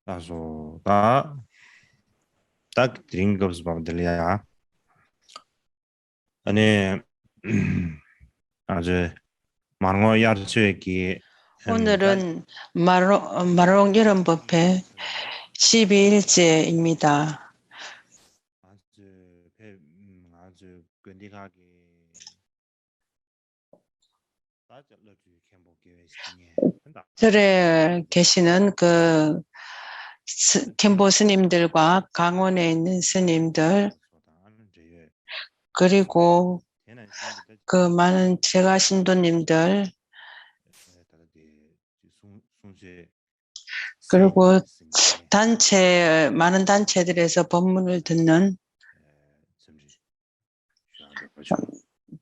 Also, da 드링크스 밤들이야. 아니, 아주 많은 거 야르치기 다 오늘은 마롱 여름 뷔페 12일째입니다. 아주 근디가게 따절러주 캠보게 시티에 한다. 절에 계시는 캠보 스님들과 강원에 있는 스님들, 그리고 많은 제가 신도님들, 그리고 많은 단체들에서 법문을 듣는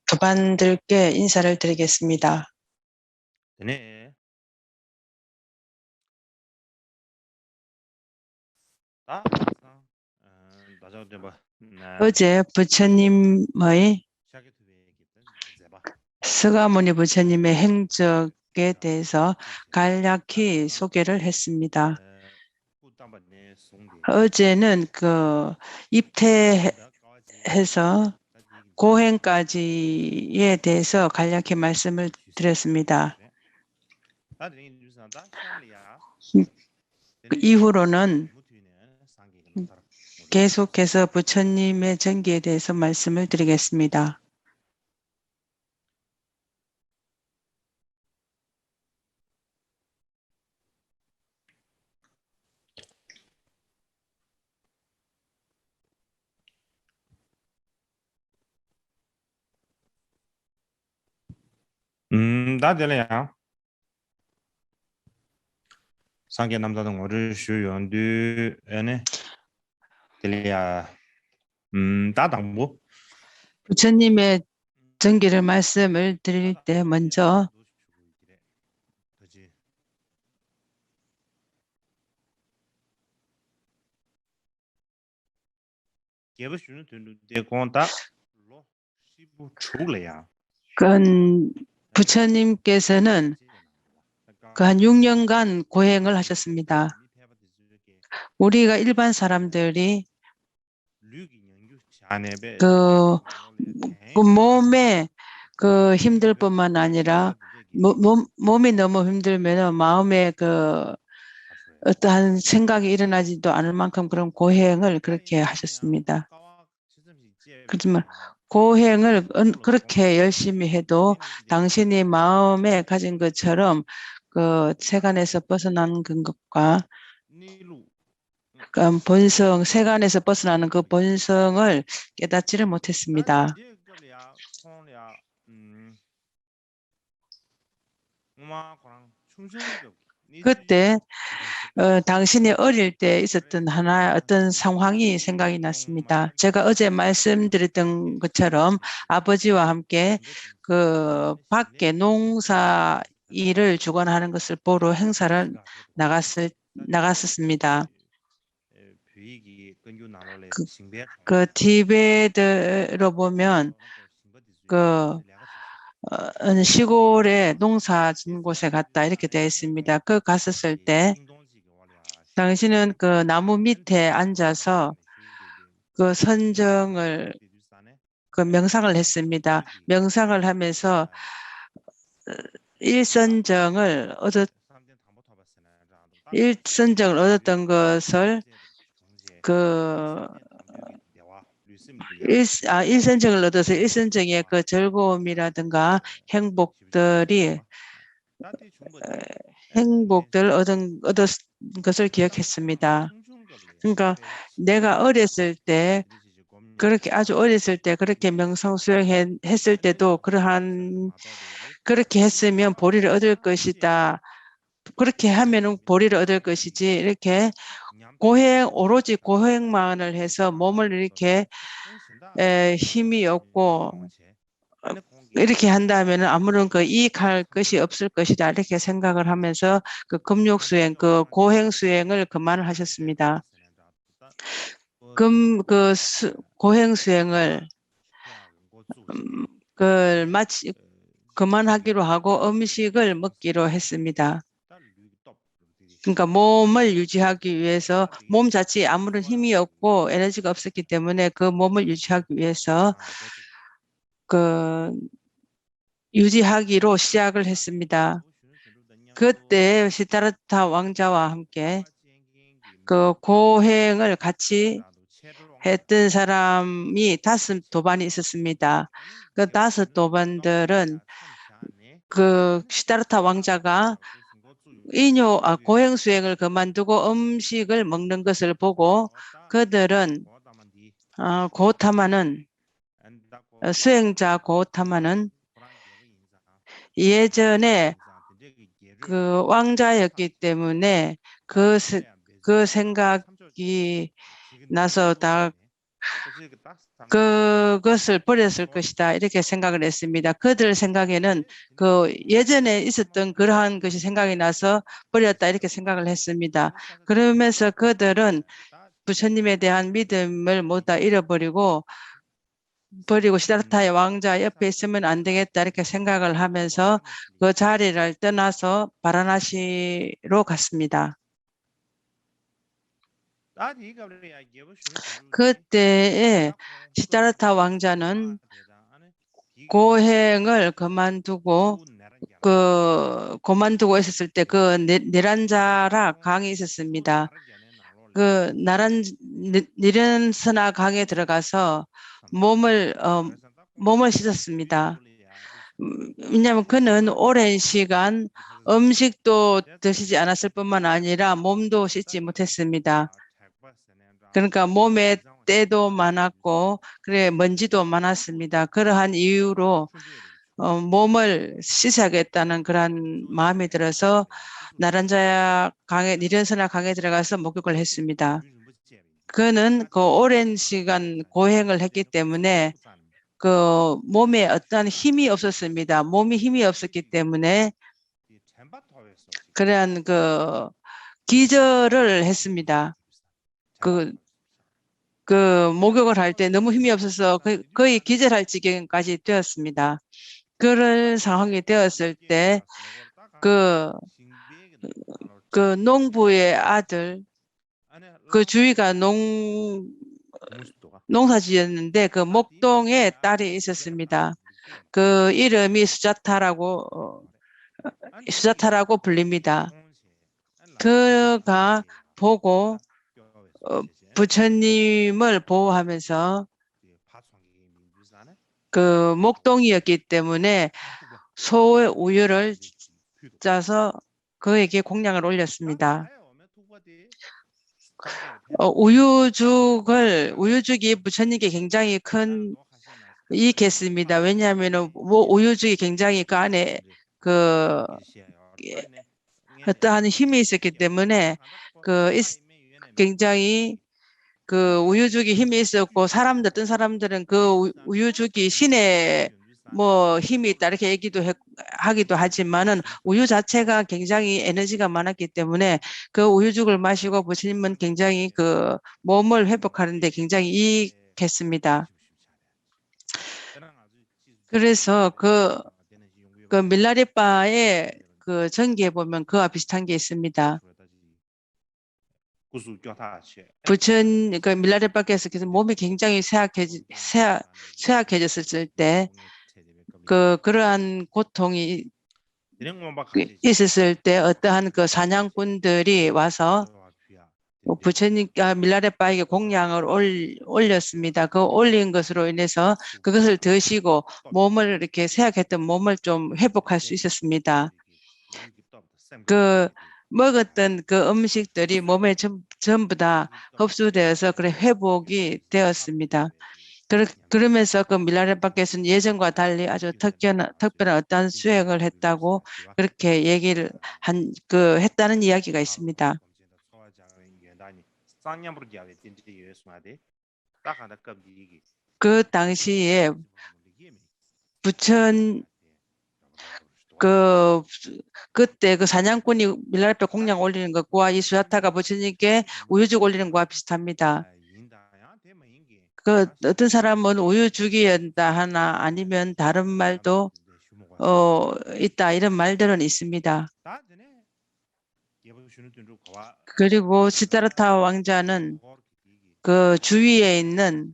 교반들께 인사를 드리겠습니다. 네. 어제 부처님의 스가모니 부처님의 행적에 대해서 간략히 소개를 했습니다. 어제는 입퇴해서 고행까지에 대해서 간략히 말씀을 드렸습니다. 이후로는 계속해서 부처님의 전기에 대해서 말씀을 드리겠습니다. 다들이야. 상계 남자는 어를 쉬운데 에네 들이야. 다당부 부처님의 전기를 말씀을 드릴 때 먼저 부처님께서는 한 6년간 고행을 하셨습니다. 우리가 일반 사람들이 몸에 힘들 뿐만 아니라 몸이 너무 힘들면 마음에 어떠한 생각이 일어나지도 않을 만큼 그런 고행을 그렇게 하셨습니다. 그렇지만 고행을 그렇게 열심히 해도 당신이 마음에 가진 것처럼 세간에서 벗어나는 것과 세간에서 벗어나는 그 본성을 깨닫지를 못했습니다. 그때 당신이 어릴 때 있었던 하나의 어떤 상황이 생각이 났습니다. 제가 어제 말씀드렸던 것처럼 아버지와 함께 밖에 농사 일을 주관하는 것을 보러 행사를 나갔었습니다. 티베트로 보면 어느 시골에 농사 짓는 곳에 갔다 이렇게 되어 있습니다. 갔었을 때 당신은 나무 밑에 앉아서 선정을 명상을 했습니다. 명상을 하면서 일선정을 얻었던 것을 일선정을 얻어서 일선정의 즐거움이라든가 행복들 얻은 것을 기억했습니다. 그러니까 내가 어렸을 때 아주 어렸을 때 그렇게 명상 수행했을 때도 그렇게 했으면 보리를 얻을 것이다. 그렇게 하면은 보리를 얻을 것이지 이렇게 오로지 고행만을 해서 몸을 이렇게 힘이 없고 이렇게 한다면 아무런 이익할 것이 없을 것이다 이렇게 생각을 하면서 금욕 수행, 고행 수행을 그만을 하셨습니다. 고행 수행을 그만하기로 하고 음식을 먹기로 했습니다. 그러니까 몸을 유지하기 위해서 몸 자체에 아무런 힘이 없고 에너지가 없었기 때문에 그 몸을 유지하기 위해서 그 유지하기로 시작을 했습니다. 그때 시다르타 왕자와 함께 그 고행을 같이 했던 사람이 5도반이 있었습니다. 그 5도반들은 그 시다르타 왕자가 고행 수행을 그만두고 음식을 먹는 것을 보고 그들은 고타마는 수행자 고타마는 예전에 그 왕자였기 때문에 그 생각이 나서 다 그것을 버렸을 것이다 이렇게 생각을 했습니다. 그들 생각에는 그 예전에 있었던 그러한 것이 생각이 나서 버렸다 이렇게 생각을 했습니다. 그러면서 그들은 부처님에 대한 믿음을 모두 다 잃어버리고 시다르타의 왕자 옆에 있으면 안 되겠다 이렇게 생각을 하면서 그 자리를 떠나서 바라나시로 갔습니다. 그때에 시다르타 왕자는 고행을 그만두고 있었을 때 그 니란자라 강이 있었습니다. 그 니란스나 강에 들어가서 몸을 씻었습니다. 왜냐하면 그는 오랜 시간 음식도 드시지 않았을 뿐만 아니라 몸도 씻지 못했습니다. 그러니까 몸에 때도 많았고 그래 먼지도 많았습니다. 그러한 이유로 몸을 씻어야겠다는 그런 마음이 들어서 니른스나 강에 들어가서 목욕을 했습니다. 그는 그 오랜 시간 고행을 했기 때문에 그 몸에 어떤 힘이 없었습니다. 몸이 힘이 없었기 때문에 그러한 그 기절을 했습니다. 그 목욕을 할 때 너무 힘이 없어서 거의 기절할 지경까지 되었습니다. 그런 상황이 되었을 때 그 농부의 아들 그 주위가 농사지였는데 그 목동에 딸이 있었습니다. 그 이름이 수자타라고 불립니다. 그가 보고 부처님을 보호하면서 그 목동이었기 때문에 소의 우유를 짜서 그에게 공양을 올렸습니다. 우유죽이 부처님께 굉장히 큰 이익했습니다. 왜냐하면 우유죽이 굉장히 그 안에 어떠한 힘이 있었기 때문에 굉장히 그 우유죽이 힘이 있었고 어떤 사람들은 그 우유죽이 신의 힘이 있다 이렇게 하기도 하지만은 우유 자체가 굉장히 에너지가 많았기 때문에 그 우유죽을 마시고 부처님은 굉장히 그 몸을 회복하는데 굉장히 이익했습니다. 그래서 그 밀라리바의 그 전기에 보면 그와 비슷한 게 있습니다. 그 밀라리바께서 몸이 굉장히 쇠약해졌을 때 그러한 고통이 있었을 때 어떠한 그 사냥꾼들이 와서 부처님과 밀라레바에게 공양을 올렸습니다. 그 올린 것으로 인해서 그것을 드시고 몸을 이렇게 쇠약했던 몸을 좀 회복할 수 있었습니다. 그 먹었던 그 음식들이 몸에 전부 다 흡수되어서 그래 회복이 되었습니다. 그러면서 그 밀라레바께서는 예전과 달리 아주 특별한 어떤 수행을 했다고 그렇게 얘기를 했다는 이야기가 있습니다. 그 당시에 그때 그 사냥꾼이 밀라레바 공양 올리는 것과 이 수자타가 부처님께 우유죽 올리는 것과 비슷합니다. 그 어떤 사람은 우유죽이었다 하나 아니면 다른 말도 있다 이런 말들은 있습니다. 그리고 시다르타 왕자는 그 주위에 있는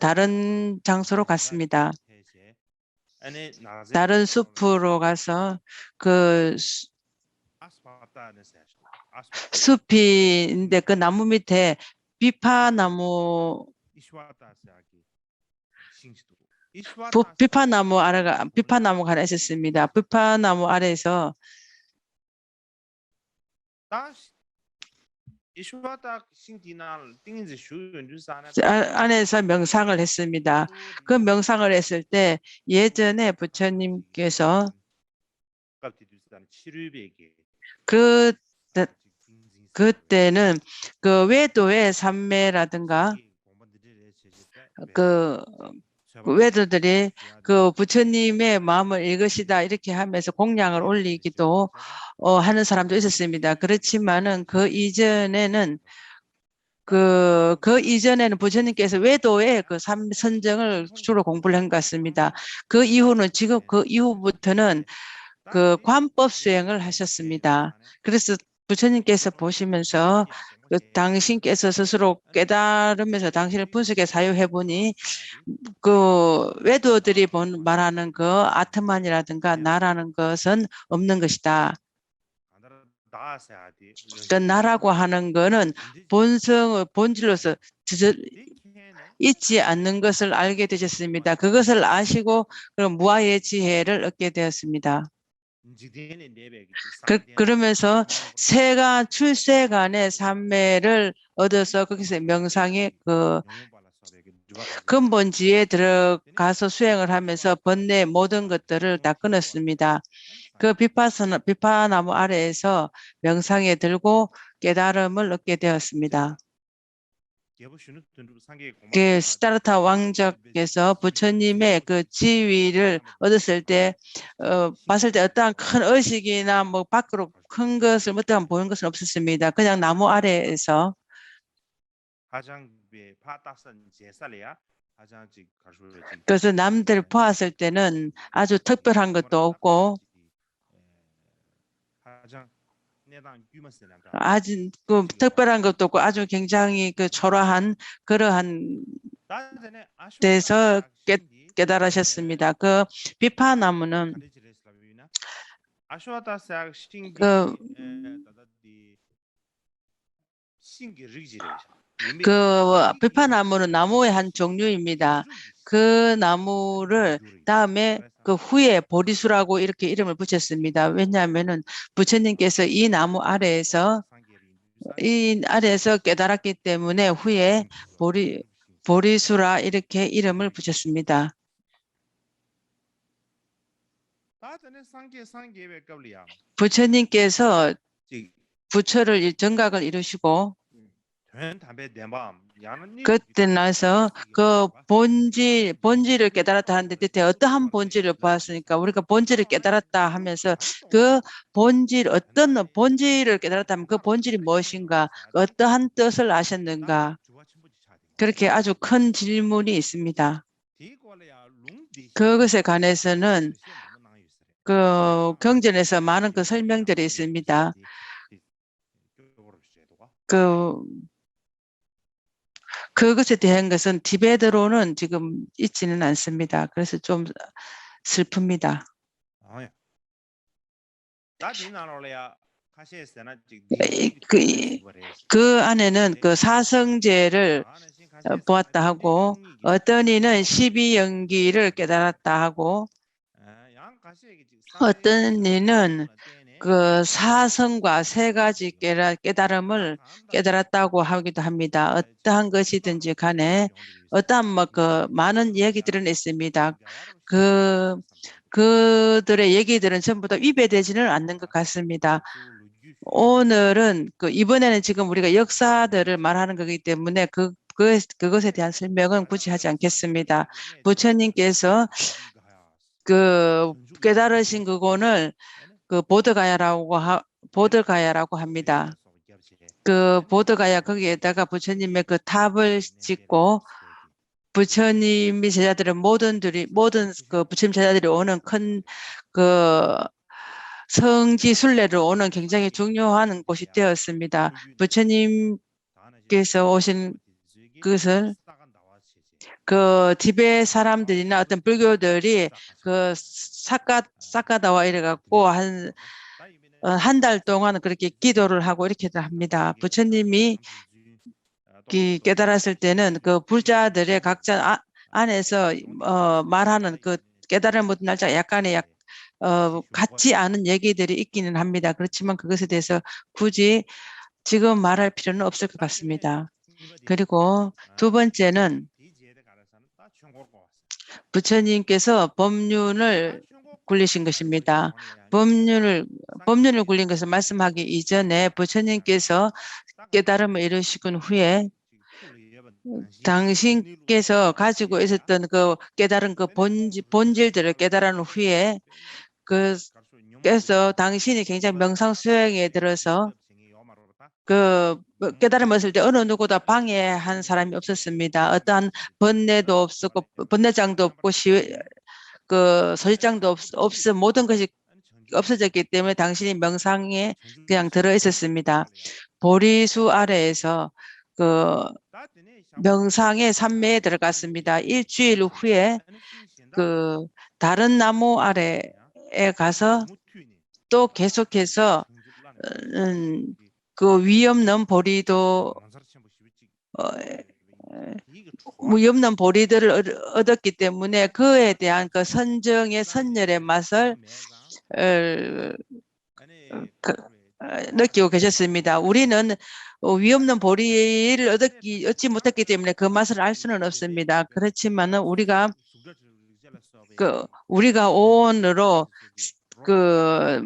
다른 장소로 갔습니다. 다른 숲으로 가서 그 숲인데 그 나무 밑에 비파나무 비파나무가 하나 있었습니다. 비파나무 아래에서 안에서 명상을 했습니다. 그 명상을 했을 때 예전에 부처님께서 그때는 그 외도의 삼매라든가 그 외도들이 그 부처님의 마음을 읽으시다 이렇게 하면서 공양을 올리기도 하는 사람도 있었습니다. 그렇지만은 그 이전에는 부처님께서 외도의 그 삼선정을 주로 공부를 한 것 같습니다. 그 이후부터는 그 관법 수행을 하셨습니다. 그래서 부처님께서 보시면서 그 당신께서 스스로 깨달으면서 당신을 분석해 사유해 보니 그 외도들이 말하는 그 아트만이라든가 나라는 것은 없는 것이다. 그 나라고 하는 거는 본질로서 있지 않는 것을 알게 되셨습니다. 그것을 아시고 그런 무아의 지혜를 얻게 되었습니다. 그러면서 출세간의 삼매를 얻어서 거기서 명상의 그 근본지에 들어가서 수행을 하면서 번뇌 모든 것들을 다 끊었습니다. 그 비파나무 아래에서 명상에 들고 깨달음을 얻게 되었습니다. 그 시다르타 왕자께서 부처님의 그 지위를 얻었을 때 봤을 때 어떠한 큰 의식이나 뭐 밖으로 큰 것을 어떠한 보는 것은 없었습니다. 그냥 나무 아래에서 그래서 남들 보았을 때는 아주 특별한 것도 없고 아주 그 특별한 것도 없고 아주 굉장히 그 초라한 그러한 데서 깨달으셨습니다. 그 비파나무는 그 비파나무는 나무의 한 종류입니다. 그 나무를 다음에 그 후에 보리수라고 이렇게 이름을 붙였습니다. 왜냐하면은 부처님께서 이 나무 아래에서 깨달았기 때문에 후에 보리수라 이렇게 이름을 붙였습니다. 부처님께서 부처를 정각을 이루시고 그때 나서 그 본질을 깨달았다 하는데 그때 어떠한 본질을 보았으니까 우리가 본질을 깨달았다 하면서 그 어떤 본질을 깨달았다 하면 그 본질이 무엇인가, 어떠한 뜻을 아셨는가, 그렇게 아주 큰 질문이 있습니다. 그것에 관해서는 경전에서 많은 그 설명들이 있습니다. 그것에 대한 것은 티베트로는 지금 있지는 않습니다. 그래서 좀 슬픕니다. 그 안에는 그 사성제를 보았다 하고 어떤 이는 12연기를 깨달았다 하고 어떤 이는 그 사성과 세 가지 깨달음을 깨달았다고 하기도 합니다. 어떠한 것이든지 간에 어떠한 많은 얘기들은 있습니다. 그들의 얘기들은 전부 다 위배되지는 않는 것 같습니다. 오늘은 이번에는 지금 우리가 역사들을 말하는 거기 때문에 그것에 대한 설명은 굳이 하지 않겠습니다. 부처님께서 깨달으신 그거는 보드가야라고 합니다. 보드가야 거기에다가 부처님의 그 탑을 짓고 부처님이 제자들은 모든 부처님 제자들이 오는 큰 성지 순례를 오는 굉장히 중요한 곳이 되었습니다. 부처님께서 오신 것을 그 티베트 사람들이나 어떤 불교들이 그 사카다와 이래갖고 한 달 동안 그렇게 기도를 하고 이렇게들 합니다. 부처님이 깨달았을 때는 그 불자들의 각자 안에서 말하는 그 깨달음 모든 날짜 약간의 같지 않은 얘기들이 있기는 합니다. 그렇지만 그것에 대해서 굳이 지금 말할 필요는 없을 것 같습니다. 그리고 두 번째는 부처님께서 법륜을 굴리신 것입니다. 법륜을 굴린 것을 말씀하기 이전에 부처님께서 깨달음을 이루시군 후에 당신께서 가지고 있었던 그 깨달은 그 본질들을 깨달은 후에 그래서 당신이 굉장히 명상 수행에 들어서 그 깨달음을 얻을 때 어느 누구도 방해한 사람이 없었습니다. 어떠한 번뇌도 없었고 번뇌장도 없고 그 소지장도 없어 모든 것이 없어졌기 때문에 당신이 명상에 그냥 들어 있었습니다. 보리수 아래에서 그 명상의 산매에 들어갔습니다. 일주일 후에 그 다른 나무 아래에 가서 또 계속해서 그 위없는 보리도 위없는 보리들을 얻었기 때문에 그에 대한 그 선정의 선열의 맛을 느끼고 계셨습니다. 우리는 위없는 보리를 얻지 못했기 때문에 그 맛을 알 수는 없습니다. 그렇지만은 우리가 오온으로 그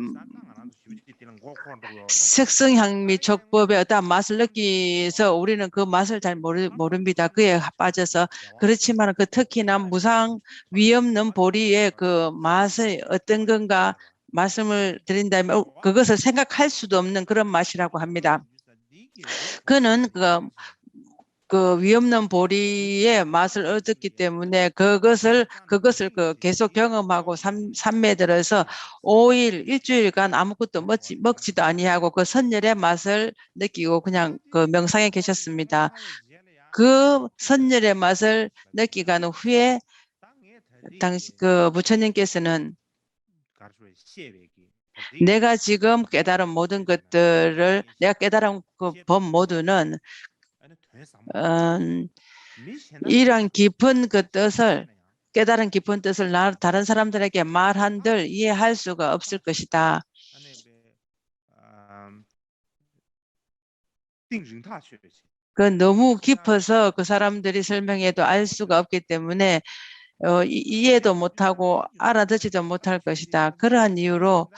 색성향미 촉법의 어떠한 맛을 느끼서 우리는 그 맛을 잘 모릅니다. 그에 빠져서. 그렇지만 그 특히나 무상 위없는 보리의 그 맛이 어떤 건가 말씀을 드린다면 그것을 생각할 수도 없는 그런 맛이라고 합니다. 그는 그 위없는 보리의 맛을 얻었기 때문에 그것을 계속 경험하고 삼매 들어서 5일, 일주일간 아무것도 먹지도 아니하고 그 선열의 맛을 느끼고 그냥 그 명상에 계셨습니다. 그 선열의 맛을 느끼고 난 후에 그 부처님께서는 내가 지금 깨달은 모든 것들을 내가 깨달은 그 법 모두는 이런 깊은 그 뜻을 깨달은 깊은 뜻을 다른 사람들에게 말한들 이해할 수가 없을 것이다. 그 너무 깊어서 그 사람들이 설명해도 알 수가 없기 때문에 이해도 못하고 알아듣지도 못할 것이다. 그러한 이유로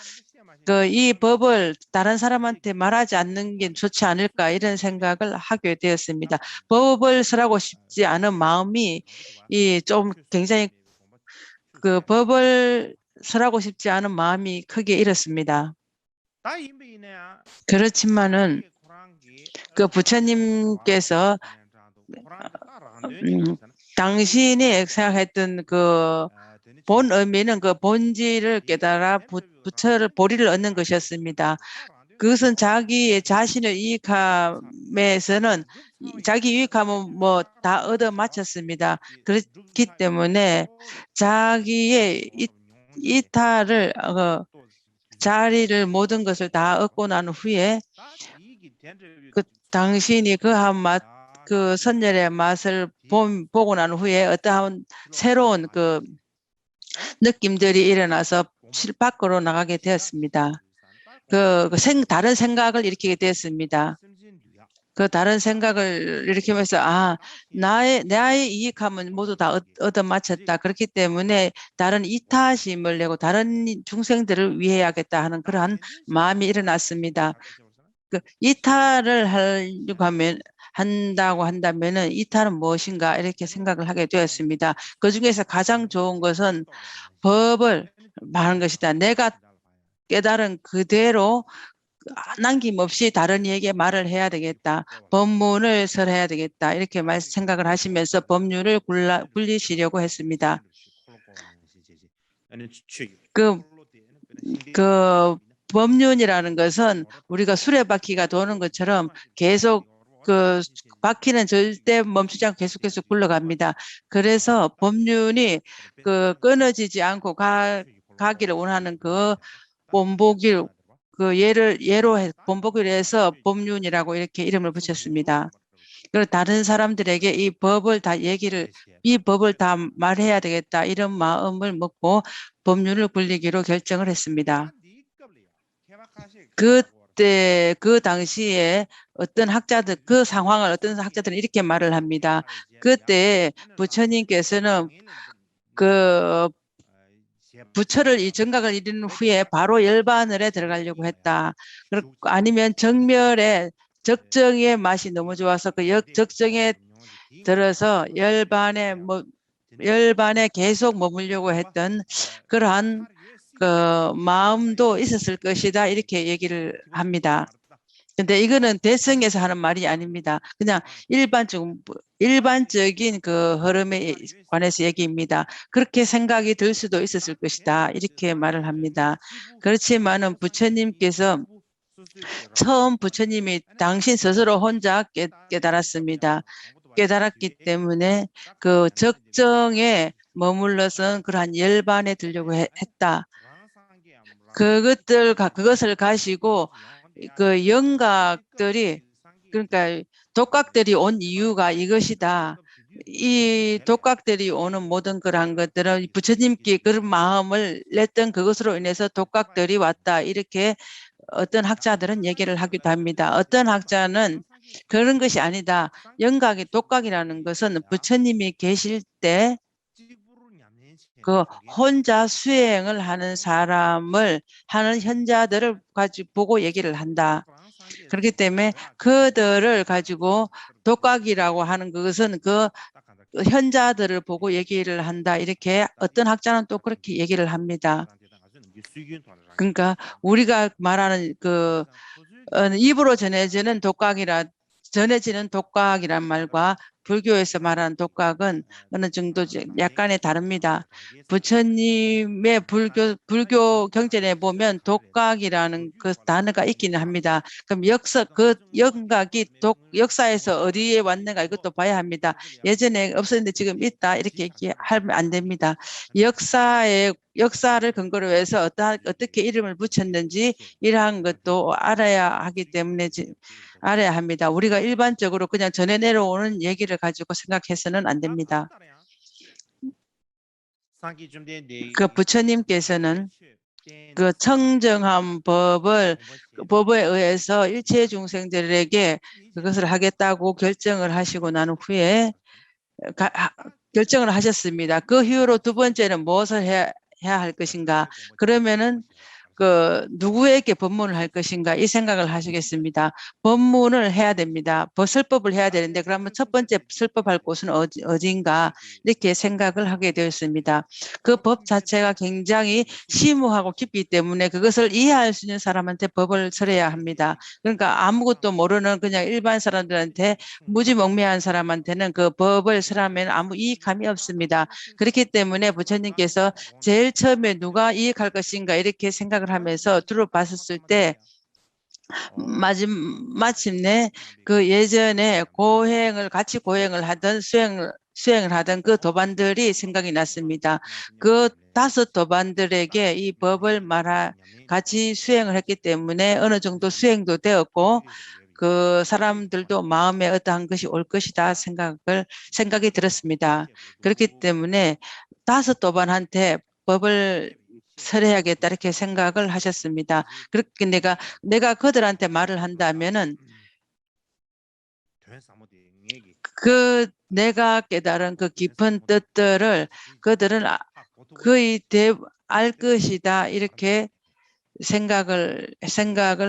이 법을 다른 사람한테 말하지 않는 게 좋지 않을까 이런 생각을 하게 되었습니다. 법을 쓰라고 싶지 않은 마음이 좀 굉장히 그 법을 쓰라고 싶지 않은 마음이 크게 일었습니다. 그렇지만은 그 부처님께서 당신이 생각했던 그 본 의미는 그 본질을 깨달아 보리를 얻는 것이었습니다. 그것은 자기의 자신을 이익함에서는 자기 유익함은 뭐 다 얻어 마쳤습니다. 그렇기 때문에 자기의 이탈을 자리를 모든 것을 다 얻고 난 후에 그 당신이 그 선열의 맛을 보고 난 후에 어떠한 새로운 그 느낌들이 일어나서 실 밖으로 나가게 되었습니다. 다른 생각을 일으키게 되었습니다. 그 다른 생각을 일으키면서 나의 이익함은 모두 다 얻어 마쳤다. 그렇기 때문에 다른 이타심을 내고 다른 중생들을 위해야겠다 하는 그러한 마음이 일어났습니다. 이탈을 하려고 한다고 한다면은 이탈은 무엇인가 이렇게 생각을 하게 되었습니다. 그 중에서 가장 좋은 것은 법을 말하는 것이다. 내가 깨달은 그대로 남김없이 다른 이에게 말을 해야 되겠다. 법문을 설해야 되겠다. 이렇게 생각을 하시면서 법률을 굴리시려고 했습니다. 그 법륜이라는 것은 우리가 수레바퀴가 도는 것처럼 계속 그 바퀴는 절대 멈추지 않고 계속해서 굴러갑니다. 그래서 법륜이 그 끊어지지 않고 가기를 원하는 그 본보기를 그 예로 본보기를 해서 법륜이라고 이렇게 이름을 붙였습니다. 그리고 다른 사람들에게 이 법을 다 말해야 되겠다 이런 마음을 먹고 법률을 굴리기로 결정을 했습니다. 그때 그 당시에 어떤 학자들 그 상황을 어떤 학자들은 이렇게 말을 합니다. 그때 부처님께서는 그 부처를 이 정각을 이룬 후에 바로 열반을에 들어가려고 했다. 아니면 정멸에 적정의 맛이 너무 좋아서 그 적정에 들어서 열반에 계속 머물려고 했던 그러한 그 마음도 있었을 것이다 이렇게 얘기를 합니다. 근데 이거는 대승에서 하는 말이 아닙니다. 그냥 일반적인 그 흐름에 관해서 얘기입니다. 그렇게 생각이 들 수도 있었을 것이다 이렇게 말을 합니다. 그렇지만은 부처님께서 처음 부처님이 당신 스스로 혼자 깨달았습니다. 깨달았기 때문에 그 적정에 머물러서 그러한 열반에 들려고 했다. 그것을 가지고 그 영각들이 그러니까 독각들이 온 이유가 이것이다. 이 독각들이 오는 모든 그러한 것들은 부처님께 그런 마음을 냈던 그것으로 인해서 독각들이 왔다. 이렇게 어떤 학자들은 얘기를 하기도 합니다. 어떤 학자는 그런 것이 아니다. 영각이 독각이라는 것은 부처님이 계실 때 그 혼자 수행을 하는 사람을 하는 현자들을 가지고 보고 얘기를 한다. 그렇기 때문에 그들을 가지고 독각이라고 하는 것은 그 현자들을 보고 얘기를 한다. 이렇게 어떤 학자는 또 그렇게 얘기를 합니다. 그러니까 우리가 말하는 그 입으로 전해지는 독각이란 말과 불교에서 말하는 독각은 어느 정도 약간의 다릅니다. 부처님의 불교 경전에 보면 독각이라는 그 단어가 있기는 합니다. 그럼 그 영각이 역사에서 어디에 왔는가 이것도 봐야 합니다. 예전에 없었는데 지금 있다 이렇게 얘기하면 안 됩니다. 역사를 근거로 해서 어떻게 이름을 붙였는지 이러한 것도 알아야 하기 때문에 알아야 합니다. 우리가 일반적으로 그냥 전해 내려오는 얘기를 가지고 생각해서는 안 됩니다. 그 부처님께서는 그 청정한 법에 의해서 일체 중생들에게 그것을 하겠다고 결정을 하시고 난 후에 결정을 하셨습니다. 그 이후로 두 번째는 무엇을 해야 할 것인가? 그러면은 그 누구에게 법문을 할 것인가 이 생각을 하시겠습니다. 법문을 해야 됩니다. 설법을 해야 되는데 그러면 첫 번째 설법할 곳은 어딘가 이렇게 생각을 하게 되었습니다. 그 법 자체가 굉장히 심오하고 깊기 때문에 그것을 이해할 수 있는 사람한테 법을 설해야 합니다. 그러니까 아무것도 모르는 그냥 일반 사람들한테 무지몽매한 사람한테는 그 법을 설하면 아무 이익함이 없습니다. 그렇기 때문에 부처님께서 제일 처음에 누가 이익할 것인가 이렇게 생각을 하면서 둘러봤을 때 마침내 그 예전에 같이 고행을 하던 수행을 하던 그 도반들이 생각이 났습니다. 그 5 도반들에게 이 법을 같이 수행을 했기 때문에 어느 정도 수행도 되었고 그 사람들도 마음에 어떠한 것이 올 것이다 생각이 들었습니다. 그렇기 때문에 5 도반한테 법을 설해야겠다 이렇게 생각을 하셨습니다. 그렇게 내가 그들한테 말을 한다면은 내가 깨달은 그 깊은 뜻들을 그들은 거의 알 것이다 이렇게 생각을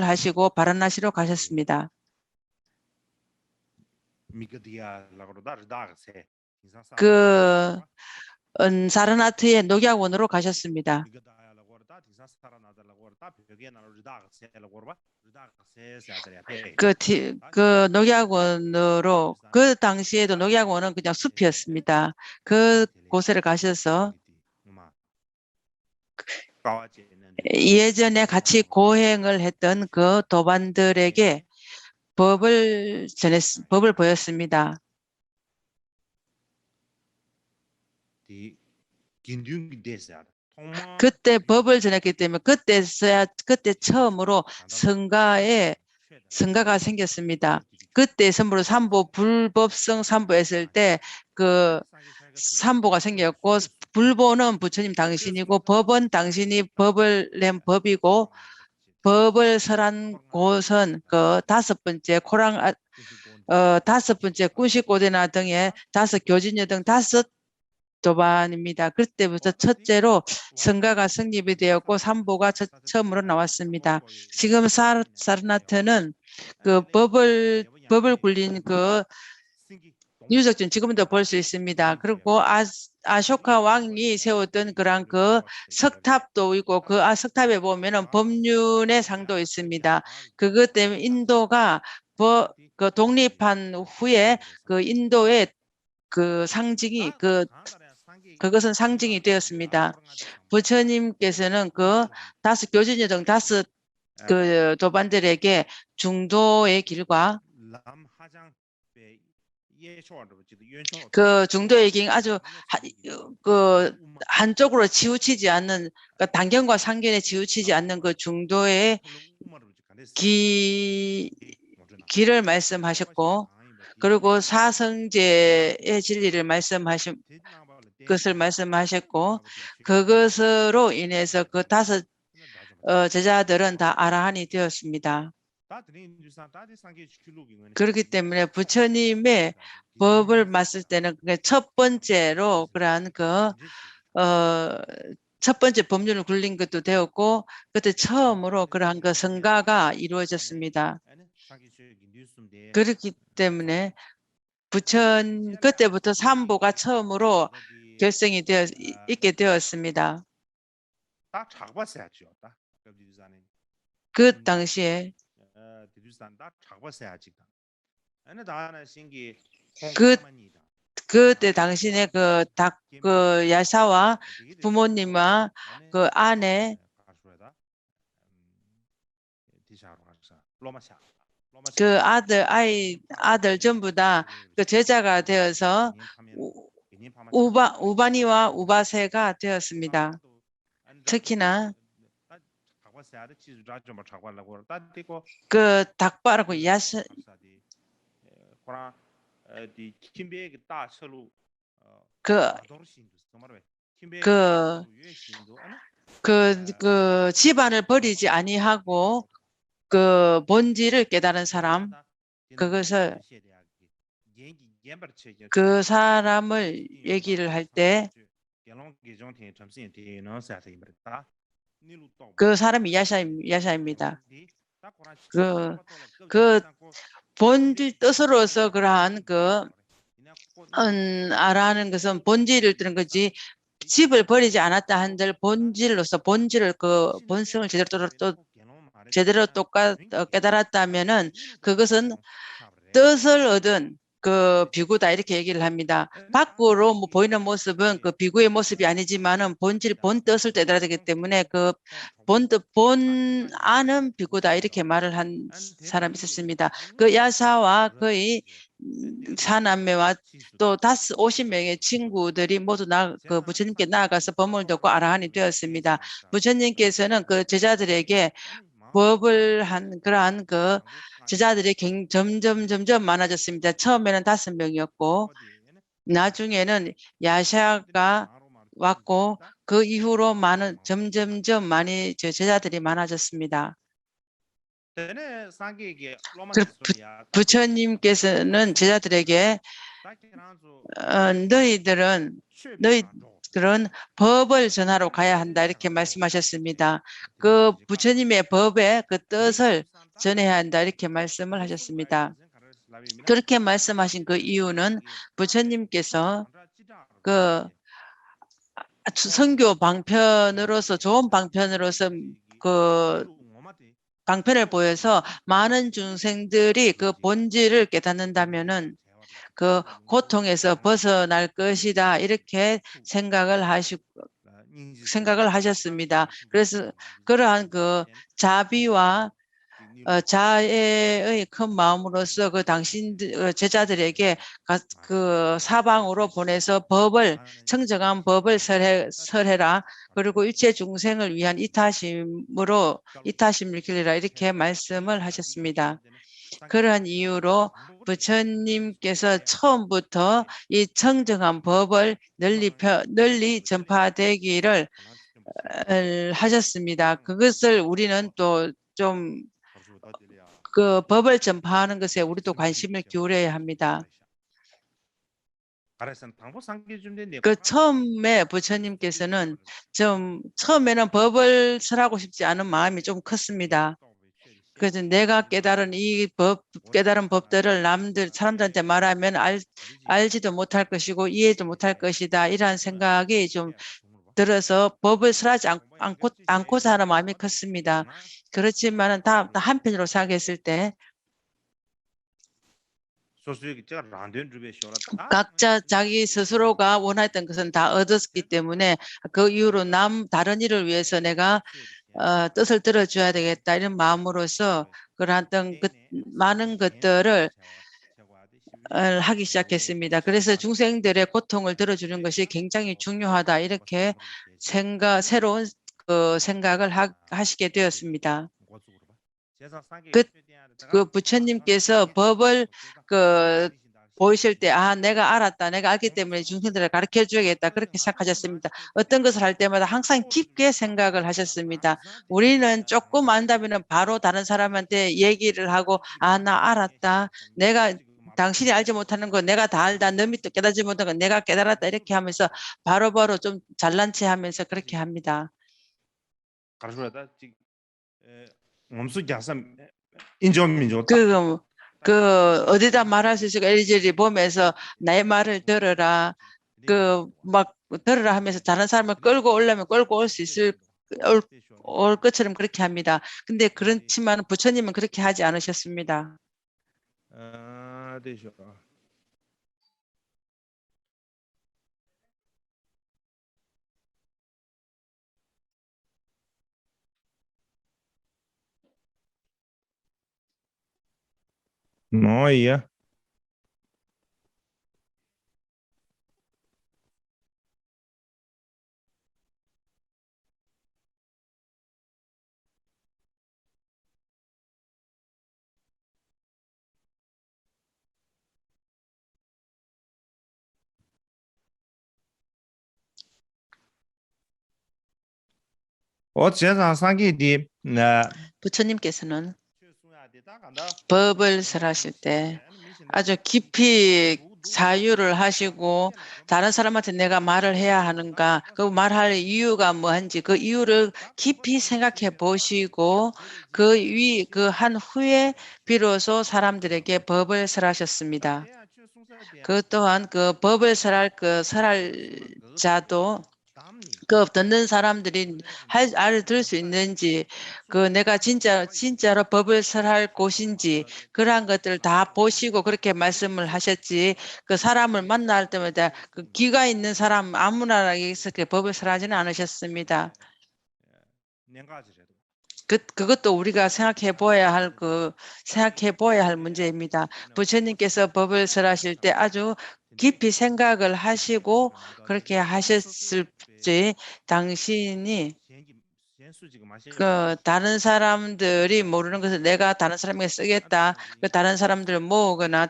하시고 바라나시로 가셨습니다. 그 사르나트의 녹약원으로 가셨습니다. 그 녹약원으로 그 당시에도 녹약원은 그냥 숲이었습니다. 그 곳에 가셔서 예전에 같이 고행을 했던 그 도반들에게 법을 보였습니다. 그때 법을 전했기 때문에 그때 처음으로 성가가 생겼습니다. 그때 처음으로 불법성 삼보했을 때 그 삼보가 생겼고, 불보는 부처님 당신이고 법은 당신이 법을 낸 법이고, 법을 설한 곳은 그 다섯 번째 다섯 번째 꾸시고대나 등의 다섯 교진여 등 다섯 도반입니다. 그때부터 첫째로 성가가 성립이 되었고 삼보가 처음으로 나왔습니다. 지금 사르나트는 그 법을 굴린 그 유적진 지금도 볼 수 있습니다. 그리고 아쇼카 왕이 세웠던 그런 그 석탑도 있고, 그 석탑에 보면은 법륜의 상도 있습니다. 그것 때문에 인도가 그 독립한 후에 그 인도의 그 상징이 그것은 상징이 되었습니다. 부처님께서는 그 다섯 교진여 등 다섯 그 도반들에게 중도의 길과 그 중도의 길 아주 그 한쪽으로 치우치지 않는, 그 단견과 상견에 치우치지 않는 그 중도의 길을 말씀하셨고, 그리고 사성제의 진리를 말씀하신 것을 말씀하셨고, 그것으로 인해서 그 다섯 제자들은 다 아라한이 되었습니다. 그렇기 때문에 부처님의 법을 봤을 때는 첫 번째로 그러한 첫 번째 법륜을 굴린 것도 되었고, 그때 처음으로 그러한 그 성가가 이루어졌습니다. 그렇기 때문에 그때부터 삼보가 처음으로 결성이 있게 되었습니다. 그 당시에 그때 당신의 그 야사와 부모님과 그 아내 그 아들 전부 다 그 제자가 되어서 우바니와 우바세가 되었습니다. 특히나 그 닭바라고 야사 그 집안을 버리지 아니하고 그 본질을 깨달은 사람, 그것을 그 사람을 얘기를 할 때 그 사람이 야샤입니다. 그 본질 뜻으로서 그러한 아라는 것은 본질을 뜨는 거지, 집을 버리지 않았다 한들 본질로서 그 본성을 제대로 깨달았다면은 그것은 뜻을 얻은 그 비구다, 이렇게 얘기를 합니다. 밖으로 뭐 보이는 모습은 그 비구의 모습이 아니지만은 본 뜻을 깨달아야 되기 때문에 그 본 안은 비구다, 이렇게 말을 한 사람이 있었습니다. 그 야사와 거의 사남매와 또 50명의 친구들이 모두 그 부처님께 나아가서 법문을 듣고 아라한이 되었습니다. 부처님께서는 그 제자들에게 법을 한 그러한 그 제자들이 점점 많아졌습니다. 처음에는 5명이었고 나중에는 야샤가 왔고 그 이후로 점점 많이 제자들이 많아졌습니다. 부처님께서는 제자들에게 너희들은 법을 전하러 가야 한다, 이렇게 말씀하셨습니다. 그 부처님의 법의 그 뜻을 전해야 한다, 이렇게 말씀을 하셨습니다. 그렇게 말씀하신 그 이유는 부처님께서 그 선교 방편으로서, 좋은 방편으로서 그 방편을 보여서 많은 중생들이 그 본질을 깨닫는다면은 그 고통에서 벗어날 것이다, 이렇게 생각을 하시고 생각을 하셨습니다. 그래서 그러한 그 자비와 자애의 큰 마음으로서 그 당신 제자들에게 그 사방으로 보내서 청정한 법을 설해라. 그리고 일체 중생을 위한 이타심을 길리라 이렇게 말씀을 하셨습니다. 그러한 이유로 부처님께서 처음부터 이 청정한 법을 널리 전파되기를 하셨습니다. 그것을 우리는 또 좀 그 법을 전파하는 것에 우리도 관심을 기울여야 합니다. 그 처음에 부처님께서는 처음에는 법을 설하고 싶지 않은 마음이 좀 컸습니다. 그래서 내가 깨달은 깨달은 법들을 사람들한테 말하면 알지도 못할 것이고 이해도 못할 것이다. 이러한 생각이 좀 들어서 법을 설하지 않고자 하는 마음이 컸습니다. 그렇지만은 다 한편으로 생각했을 때 각자 자기 스스로가 원했던 것은 다 얻었기 때문에 그 이후로 다른 일을 위해서 내가 뜻을 들어줘야 되겠다 이런 마음으로서 그러한 많은 것들을 하기 시작했습니다. 그래서 중생들의 고통을 들어주는 것이 굉장히 중요하다 이렇게 새로운 생각을 하시게 되었습니다. 그 부처님께서 법을 보이실 때 내가 알았다. 내가 알기 때문에 중생들을 가르쳐 줘야겠다. 그렇게 생각하셨습니다. 어떤 것을 할 때마다 항상 깊게 생각을 하셨습니다. 우리는 조금 안다면 바로 다른 사람한테 얘기를 하고 나 알았다. 당신이 알지 못하는 거 내가 다 알다. 너미 또 깨닫지 못한 거 내가 깨달았다. 이렇게 하면서 바로바로 좀 잘난 체 하면서 그렇게 합니다. 어디다 말할 수 있을까? 이리저리 보면서 나의 말을 들어라. 들으라 하면서 다른 사람을 끌고 오려면 끌고 올 수 올 것처럼 그렇게 합니다. 근데 그렇지만 부처님은 그렇게 하지 않으셨습니다. 뭐야? 부처님께서는 법을 설하실 때 아주 깊이 사유를 하시고 다른 사람한테 내가 말을 해야 하는가, 그 말할 이유가 뭐한지 그 이유를 깊이 생각해 보시고 한 후에 비로소 사람들에게 법을 설하셨습니다. 그 또한 그 법을 설할 자도 듣는 사람들이 알아들을 수 있는지, 내가 진짜로 법을 설할 곳인지, 그러한 것들을 다 보시고 그렇게 말씀을 하셨지, 그 사람을 만날 때마다 그 귀가 있는 사람 아무나에게서 법을 설하지는 않으셨습니다. 그것도 우리가 생각해 보아야 할 문제입니다. 부처님께서 법을 설하실 때 아주 깊이 생각을 하시고 그렇게 하셨을지, 당신이 다른 사람들이 모르는 것을 내가 다른 사람에게 쓰겠다. 다른 사람들을 모으거나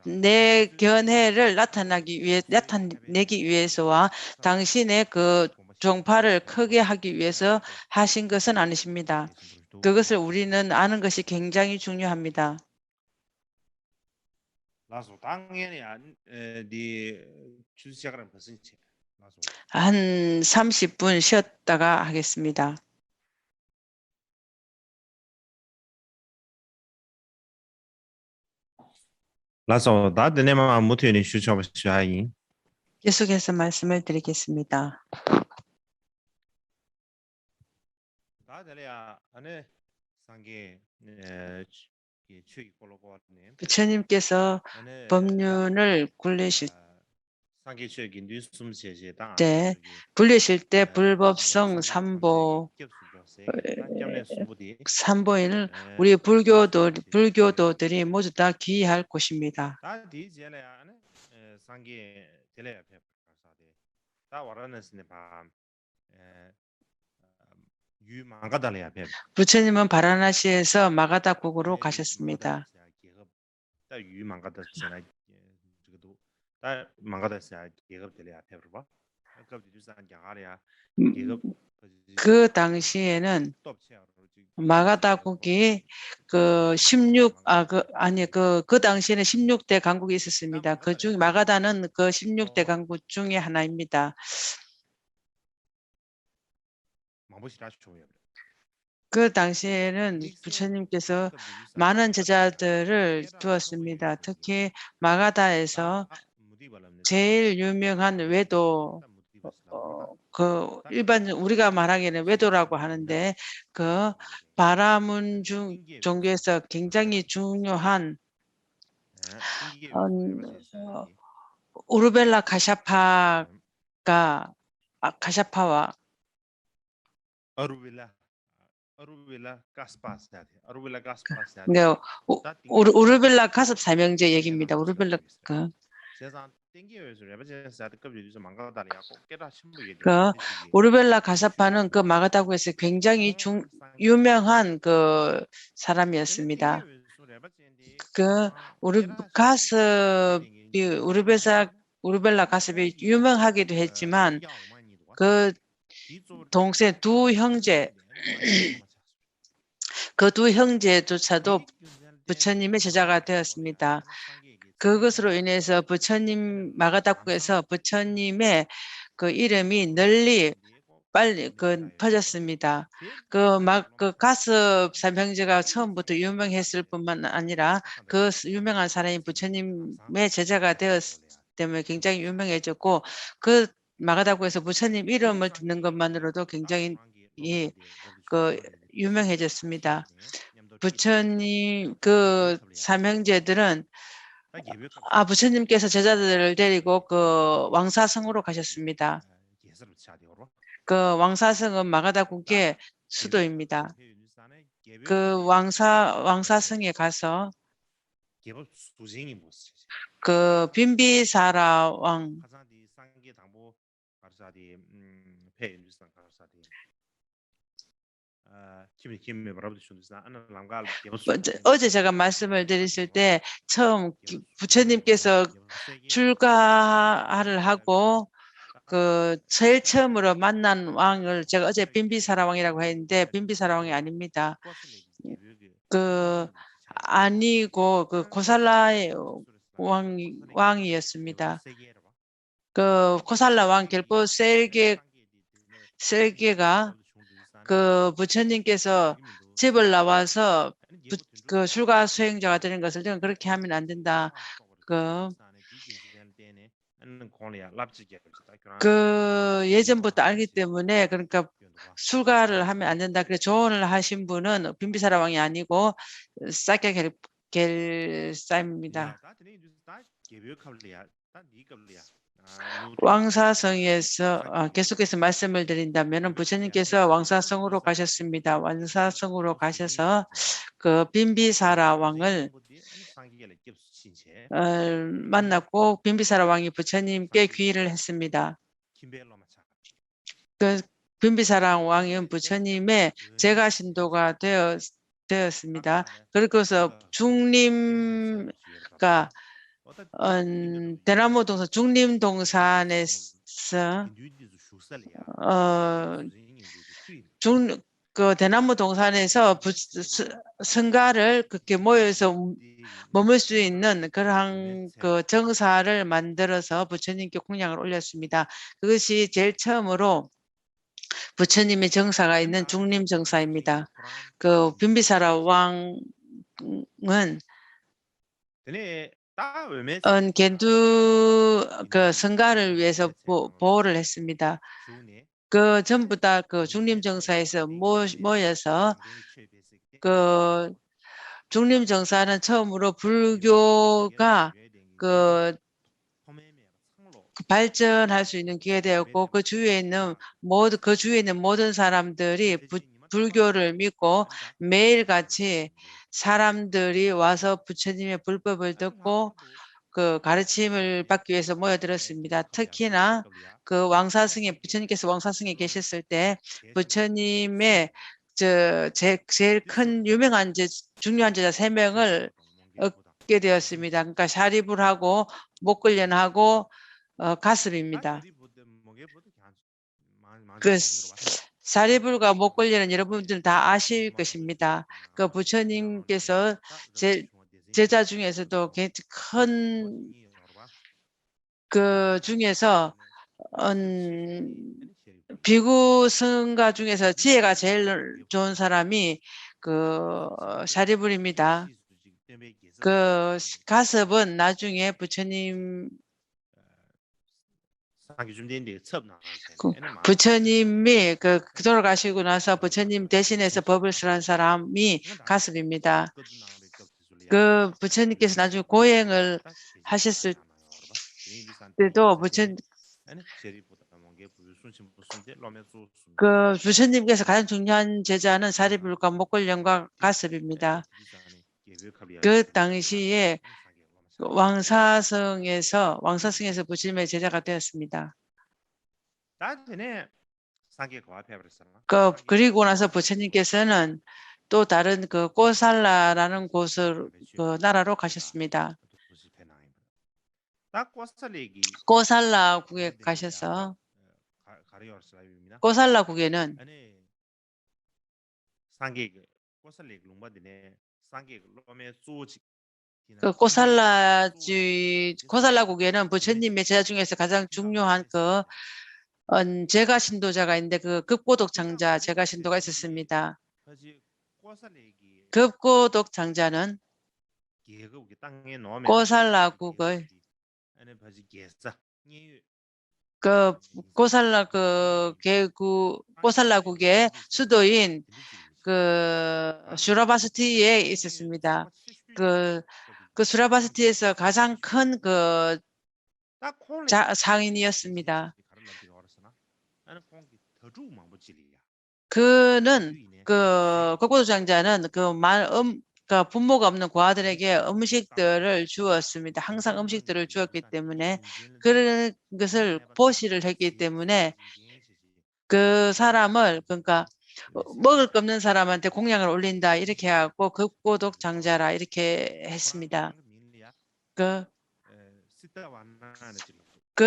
내 견해를 나타내기 위해서와 당신의 종파를 크게 하기 위해서 하신 것은 아니십니다. 그것을 우리는 아는 것이 굉장히 중요합니다. 한 30분 쉬었다가 하겠습니다. 계속해서 말씀을 드리겠습니다. 부처님께서 법륜을 굴리실 때 불리실 때 불법성 삼보인을 우리 불교도들이 모두 다 기이할 곳입니다. 부처님은 바라나시에서 마가다국으로 가셨습니다. 그 당시에는 마가다국이 그 당시에는 16대 강국이 있었습니다. 그 중 마가다는 그 16대 강국 중에 하나입니다. 그 당시에는 부처님께서 많은 제자들을 두었습니다. 특히 마가다에서 제일 유명한 외도, 그 일반 우리가 말하기에는 외도라고 하는데 그 바라문 종교에서 굉장히 중요한 우르벨라 가샤파와 우르벨라 가섭 사명제 얘기입니다. 우르벨라 우르벨라 가사파는 그 마가다구에서 굉장히 유명한 그 사람이었습니다. 그 우르벨라 가섭이 유명하기도 했지만 그 동생 두 형제 그 두 형제조차도 부처님의 제자가 되었습니다. 그것으로 인해서 마가다국에서 부처님의 그 이름이 널리 빨리 퍼졌습니다. 그 가섭 삼형제가 처음부터 유명했을 뿐만 아니라 그 유명한 사람이 부처님의 제자가 되었기 때문에 굉장히 유명해졌고 그 마가다국에서 부처님 이름을 듣는 것만으로도 굉장히 유명해졌습니다. 부처님 그 삼형제들은 부처님께서 제자들을 데리고 그 왕사성으로 가셨습니다. 그 왕사성은 마가다국의 수도입니다. 그 왕사성에 가서 그 빈비사라 왕 어제 제가 말씀을 드렸을 때 처음 부처님께서 출가를 하고 그 제일 처음으로 만난 왕을 제가 어제 빈비사라 왕이라고 했는데 빈비사라 왕이 아닙니다. 아니고 그 고살라의 왕이었습니다. 그 고살라 왕 겔포 셀게가 그 부처님께서 집을 나와서 그 출가 수행자가 되는 것을 그렇게 하면 안 된다. 그 예전부터 알기 때문에 그러니까 출가를 하면 안 된다. 그래서 조언을 하신 분은 빈비사라 왕이 아니고 사케 겔사입니다. 왕사성에서 계속해서 말씀을 드린다면 부처님께서 왕사성으로 가셨습니다. 왕사성으로 가셔서 그 빈비사라 왕을 만났고 빈비사라 왕이 부처님께 귀의를 했습니다. 그 빈비사라 왕은 부처님의 제가 신도가 되었습니다. 그래서 중림가 대나무 동산 중림동산에서 그 대나무 동산에서 성가를 그렇게 모여서 머물 수 있는 그러한 그 정사를 만들어서 부처님께 공양을 올렸습니다. 그것이 제일 처음으로 부처님의 정사가 있는 중림 정사입니다. 그 빈비사라 왕은 겐두 그 성가를 위해서 보호를 했습니다. 그 전부 다 그 중림 정사에서 모여서 그 중림 정사는 처음으로 불교가 그 발전할 수 있는 기회 되었고 그 주위에 있는 모든 사람들이 불교를 믿고 매일같이 사람들이 와서 부처님의 불법을 듣고 그 가르침을 받기 위해서 모여들었습니다. 특히나 그 왕사승에 부처님께서 왕사승에 계셨을 때 부처님의 제일 큰 유명한 중요한 제자 3명을 얻게 되었습니다. 그러니까 샤리불하고 목걸련하고 가습입니다. 그 사리불과 목걸이는 여러분들 다 아실 것입니다. 그 부처님께서 제자 중에서도 큰 그 중에서 비구 승가 중에서 지혜가 제일 좋은 사람이 그 사리불입니다. 그 가습은 나중에 부처님이 돌아가시고 나서 부처님 대신해서 법을 쓰는 사람이 가습입니다. 그 부처님께서 나중에 고행을 하셨을 때도 부처님께서 가장 중요한 제자는 사리불과 목걸련과 가습입니다. 그 당시에 왕사성에서 부처님의 제자가 되었습니다. 그리고 나서 부처님께서는 또 다른 그 꼬살라라는 나라로 가셨습니다. 꼬살라국에 가셔서 꼬살라국에는 그 꼬살라국에는 부처님의 제자 중에서 가장 중요한 제가 신도자가 있는데 그 급고독 장자 제가 신도가 있었습니다. 급고독 장자는 꼬살라국의 꼬살라국의 수도인 슈라바스티에 있었습니다. 그 슈라바스티에서 가장 큰 상인이었습니다. 그는 급고독 장자는 부모가 없는 고아들에게 음식들을 주었습니다. 항상 음식들을 주었기 때문에 그런 것을 보시를 했기 때문에 그 사람을 그러니까 먹을 거 없는 사람한테 공양을 올린다 이렇게 하고 급고독 장자라 이렇게 했습니다. 그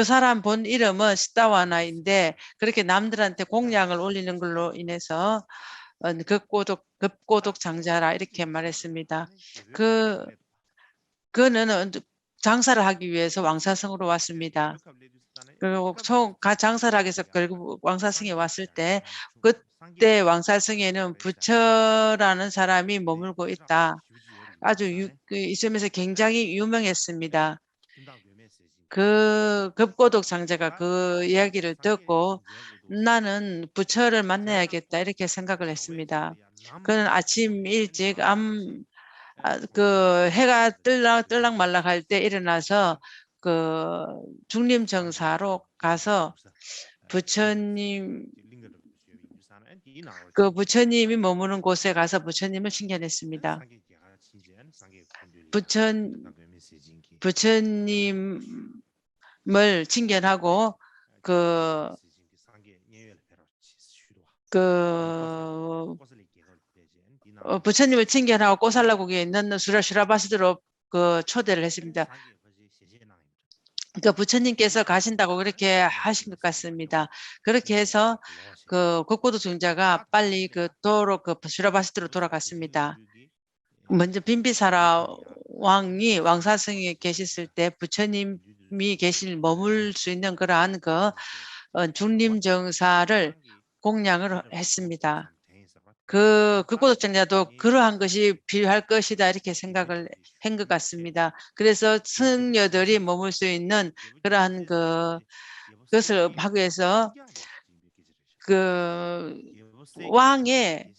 사람 본 이름은 시타와나인데 그렇게 남들한테 공양을 올리는 걸로 인해서 급고독 장자라 이렇게 말했습니다. 그는 장사를 하기 위해서 왕사성으로 왔습니다. 그리고 장사를 하기 위해서 결국 왕사성에 왔을 때 그때 왕사성에는 부처라는 사람이 머물고 있다. 아주 이 점에서 굉장히 유명했습니다. 그 급고독 장자가 그 이야기를 듣고 나는 부처를 만나야겠다 이렇게 생각을 했습니다. 그는 아침 일찍 해가 뜰락말락할 때 일어나서 중림정사로 가서 부처님이 머무는 곳에 가서 부처님을 칭견했습니다. 부처님을 칭견하고 부처님을 칭견하고 꼬살라국에 있는 슈라바스드로 초대를 했습니다. 그러니까 부처님께서 가신다고 그렇게 하신 것 같습니다. 그렇게 해서 급고독 장자가 빨리 슈라바스드로 돌아갔습니다. 먼저 빈비사라 왕이 왕사성에 계셨을 때 부처님이 머물 수 있는 그러한 중림정사를 공양을 했습니다. 급고독 장자도 그러한 것이 필요할 것이다 이렇게 생각을 한 것 같습니다. 그래서 승려들이 머물 수 있는 그러한 것을 하기 위해서 왕의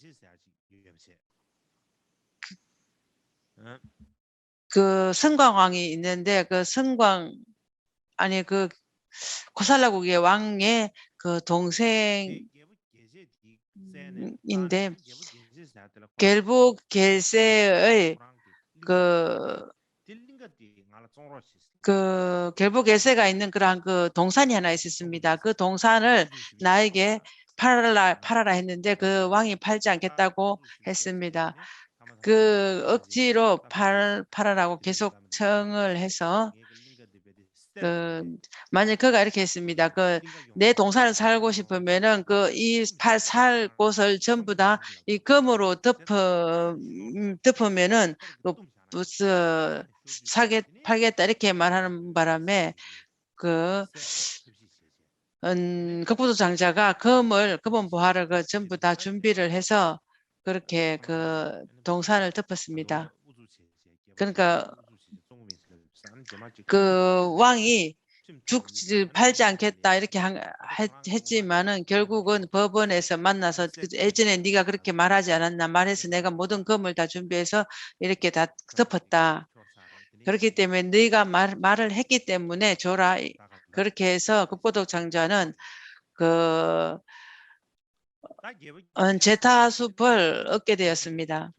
성광왕이 있는데 코살라국의 왕의 그 동생인데 결국 겔세의 결국 겔세가 있는 그러한 그 동산이 하나 있었습니다. 그 동산을 나에게 팔아라 했는데 그 왕이 팔지 않겠다고 했습니다. 그 억지로 팔아라고 계속 청을 해서 만약 그가 이렇게 했습니다. 내 동산을 살고 싶으면은 살 곳을 전부 다 이 금으로 덮으면은 무슨 팔겠다 이렇게 말하는 바람에 극부도 장자가 금은 보화를 전부 다 준비를 해서 그렇게 그 동산을 덮었습니다. 그러니까 그 왕이 팔지 않겠다 이렇게 했지만은 결국은 법원에서 만나서 예전에 네가 그렇게 말하지 않았나 말해서 내가 모든 금을 다 준비해서 이렇게 다 덮었다. 그렇기 때문에 네가 말을 했기 때문에 줘라. 그렇게 해서 극보독 장자는 제타숲을 얻게 되었습니다.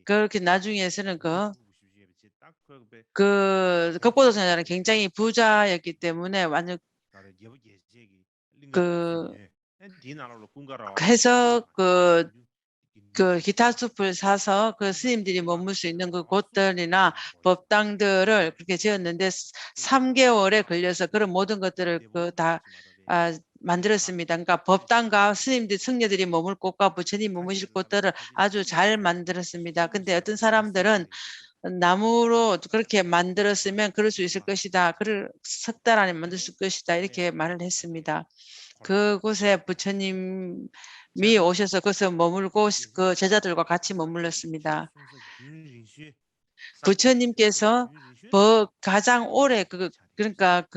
그렇게 나중에서는 극보독 장자는 굉장히 부자였기 때문에 완전 해서 기타 숲을 사서 그 스님들이 머물 수 있는 그 곳들이나 법당들을 그렇게 지었는데 3개월에 걸려서 그런 모든 것들을 다 만들었습니다. 그러니까 법당과 스님들, 승려들이 머물 곳과 부처님 머무실 곳들을 아주 잘 만들었습니다. 근데 어떤 사람들은 나무로 그렇게 만들었으면 그럴 수 있을 것이다. 석 달 안에 만들 수 있을 것이다. 이렇게 말을 했습니다. 그곳에 부처님이 오셔서 거기서 머물고 그 제자들과 같이 머물렀습니다. 부처님께서 가장 오래 그러니까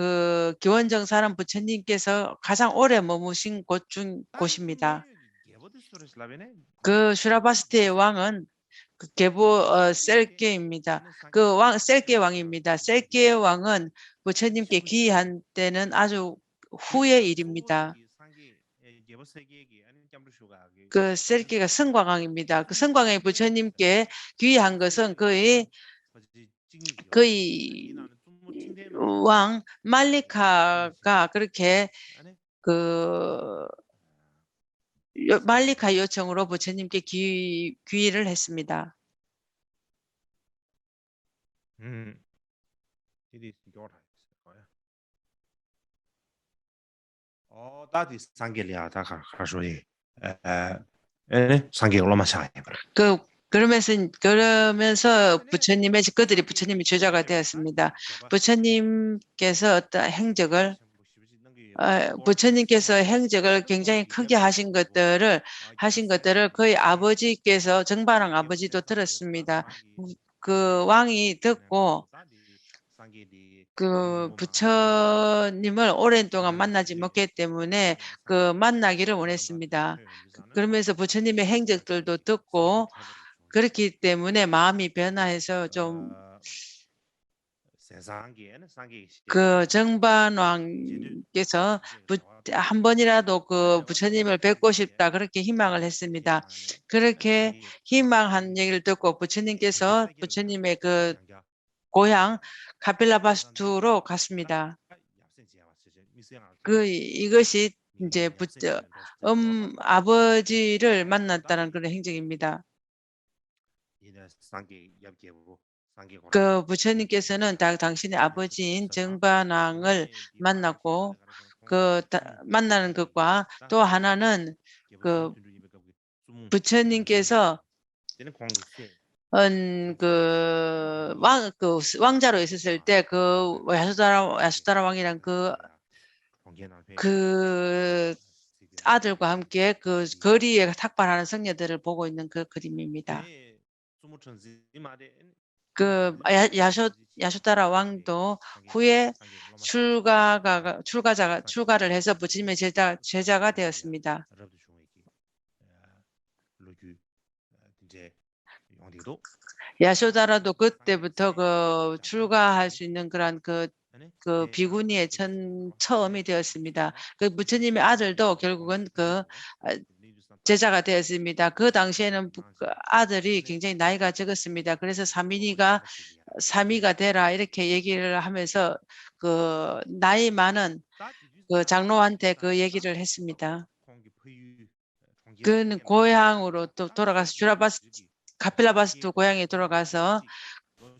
기원정사는 부처님께서 가장 오래 머무신 곳입니다. 슈라바스티의 왕은 셀게입니다. 셀게 왕입니다. 셀게 왕은 부처님께 귀의한 때는 아주 후의 일입니다. 셀게가 성광왕입니다. 성광왕이 부처님께 귀의한 것은 거의 왕 말리카가 그렇게 말리카 요청으로 부처님께 귀의를 했습니다. 그러면서 그들이 부처님이 제자가 되었습니다. 부처님께서 어떤 부처님께서 행적을 굉장히 크게 하신 것들을 거의 아버지께서 정반왕 아버지도 들었습니다. 그 왕이 듣고 부처님을 오랜 동안 만나지 못했기 때문에 만나기를 원했습니다. 그러면서 부처님의 행적들도 듣고 그렇기 때문에 마음이 변화해서 좀 정반왕께서 한 번이라도 부처님을 뵙고 싶다 그렇게 희망을 했습니다. 그렇게 희망한 얘기를 듣고 부처님께서 부처님의 고향 카필라바스투로 갔습니다. 이것이 이제 아버지를 만났다는 그런 행적입니다. 부처님께서는 당신의 아버지인 정반왕을 만났고 만나는 것과 또 하나는 부처님께서 왕자로 있었을 때 야수다라 왕이란 아들과 함께 거리에 탁발하는 성녀들을 보고 있는 그 그림입니다. 야수다라 왕도 후에 출가를 해서 부처님의 제자가 되었습니다. 야쇼다라도 그때부터 출가할 수 있는 그런 그 비구니의 처음이 되었습니다. 그 부처님의 아들도 결국은 그 제자가 되었습니다. 그 당시에는 아들이 굉장히 나이가 적었습니다. 그래서 사미가 되라 이렇게 얘기를 하면서 그 나이 많은 그 장로한테 그 얘기를 했습니다. 그는 고향으로 또 돌아가서 카필라바스투 고향에 돌아가서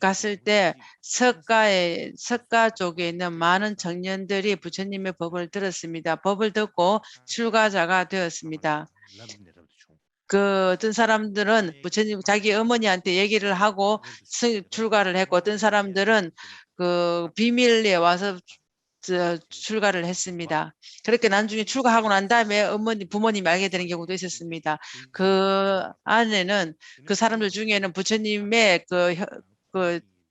갔을 때 석가 쪽에 있는 많은 청년들이 부처님의 법을 들었습니다. 법을 듣고 출가자가 되었습니다. 그 어떤 사람들은 부처님 자기 어머니한테 얘기를 하고 출가를 했고, 어떤 사람들은 그 비밀리에 와서 출가를 했습니다. 그렇게 나중에 출가하고 난 다음에 부모님이 알게 되는 경우도 있었습니다. 그 안에는 그 사람들 중에는 부처님의 그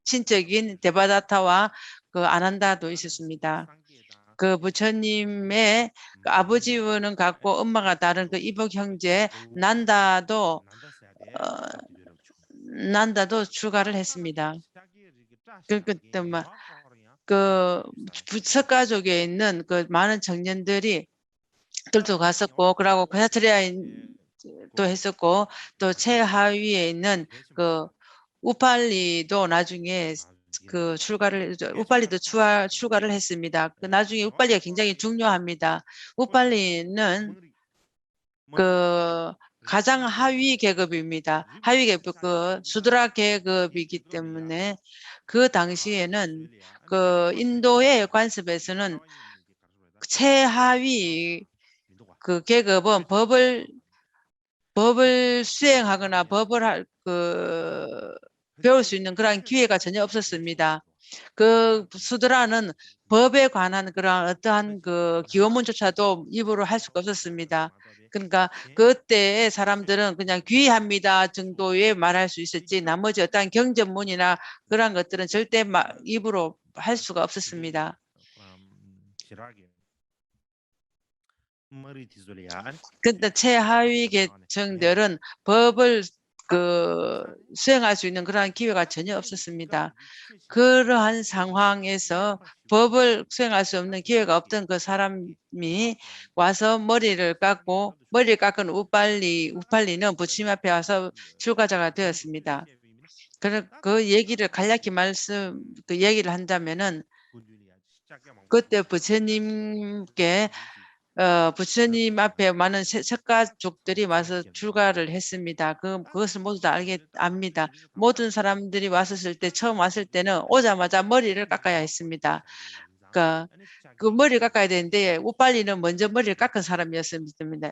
친척인 데바다타와 그 아난다도 있었습니다. 그 부처님의 그 아버지는 같고 엄마가 다른 그 이복 형제 난다도 출가를 했습니다. 그때 그 석가족에 있는 그 많은 청년들이 들도 갔었고, 그러고 그사트리아인도 했었고, 또 최하위에 있는 그 우팔리도 나중에 그 우팔리도 출가를 했습니다. 그 나중에 우팔리가 굉장히 중요합니다. 우팔리는 그 가장 하위 계급입니다. 하위 계급, 그 수드라 계급이기 때문에 그 당시에는 그 인도의 관습에서는 최하위 그 계급은 법을 수행하거나 배울 수 있는 그런 기회가 전혀 없었습니다. 그 수드라는 법에 관한 그런 어떠한 그 기원문조차도 입으로 할 수가 없었습니다. 그러니까 그때의 사람들은 그냥 귀합니다 정도의 말할 수 있었지, 나머지 어떠한 경전문이나 그런 것들은 절대 입으로 할 수가 없었습니다. 근데 최하위 계층들은 법을 수행할 수 있는 그러한 기회가 전혀 없었습니다. 그러한 상황에서 법을 수행할 수 없는 기회가 없던 그 사람이 와서 머리를 깎은 우팔리는 부처님 앞에 와서 출가자가 되었습니다. 그 얘기를 간략히 그 얘기를 한다면은 그때 부처님께 부처님 앞에 많은 석가족들이 와서 출가를 했습니다. 그것을 모두 다 압니다. 모든 사람들이 왔을 때, 처음 왔을 때는 오자마자 머리를 깎아야 했습니다. 그 머리를 깎아야 되는데 우빨리는 먼저 머리를 깎은 사람이었습니다.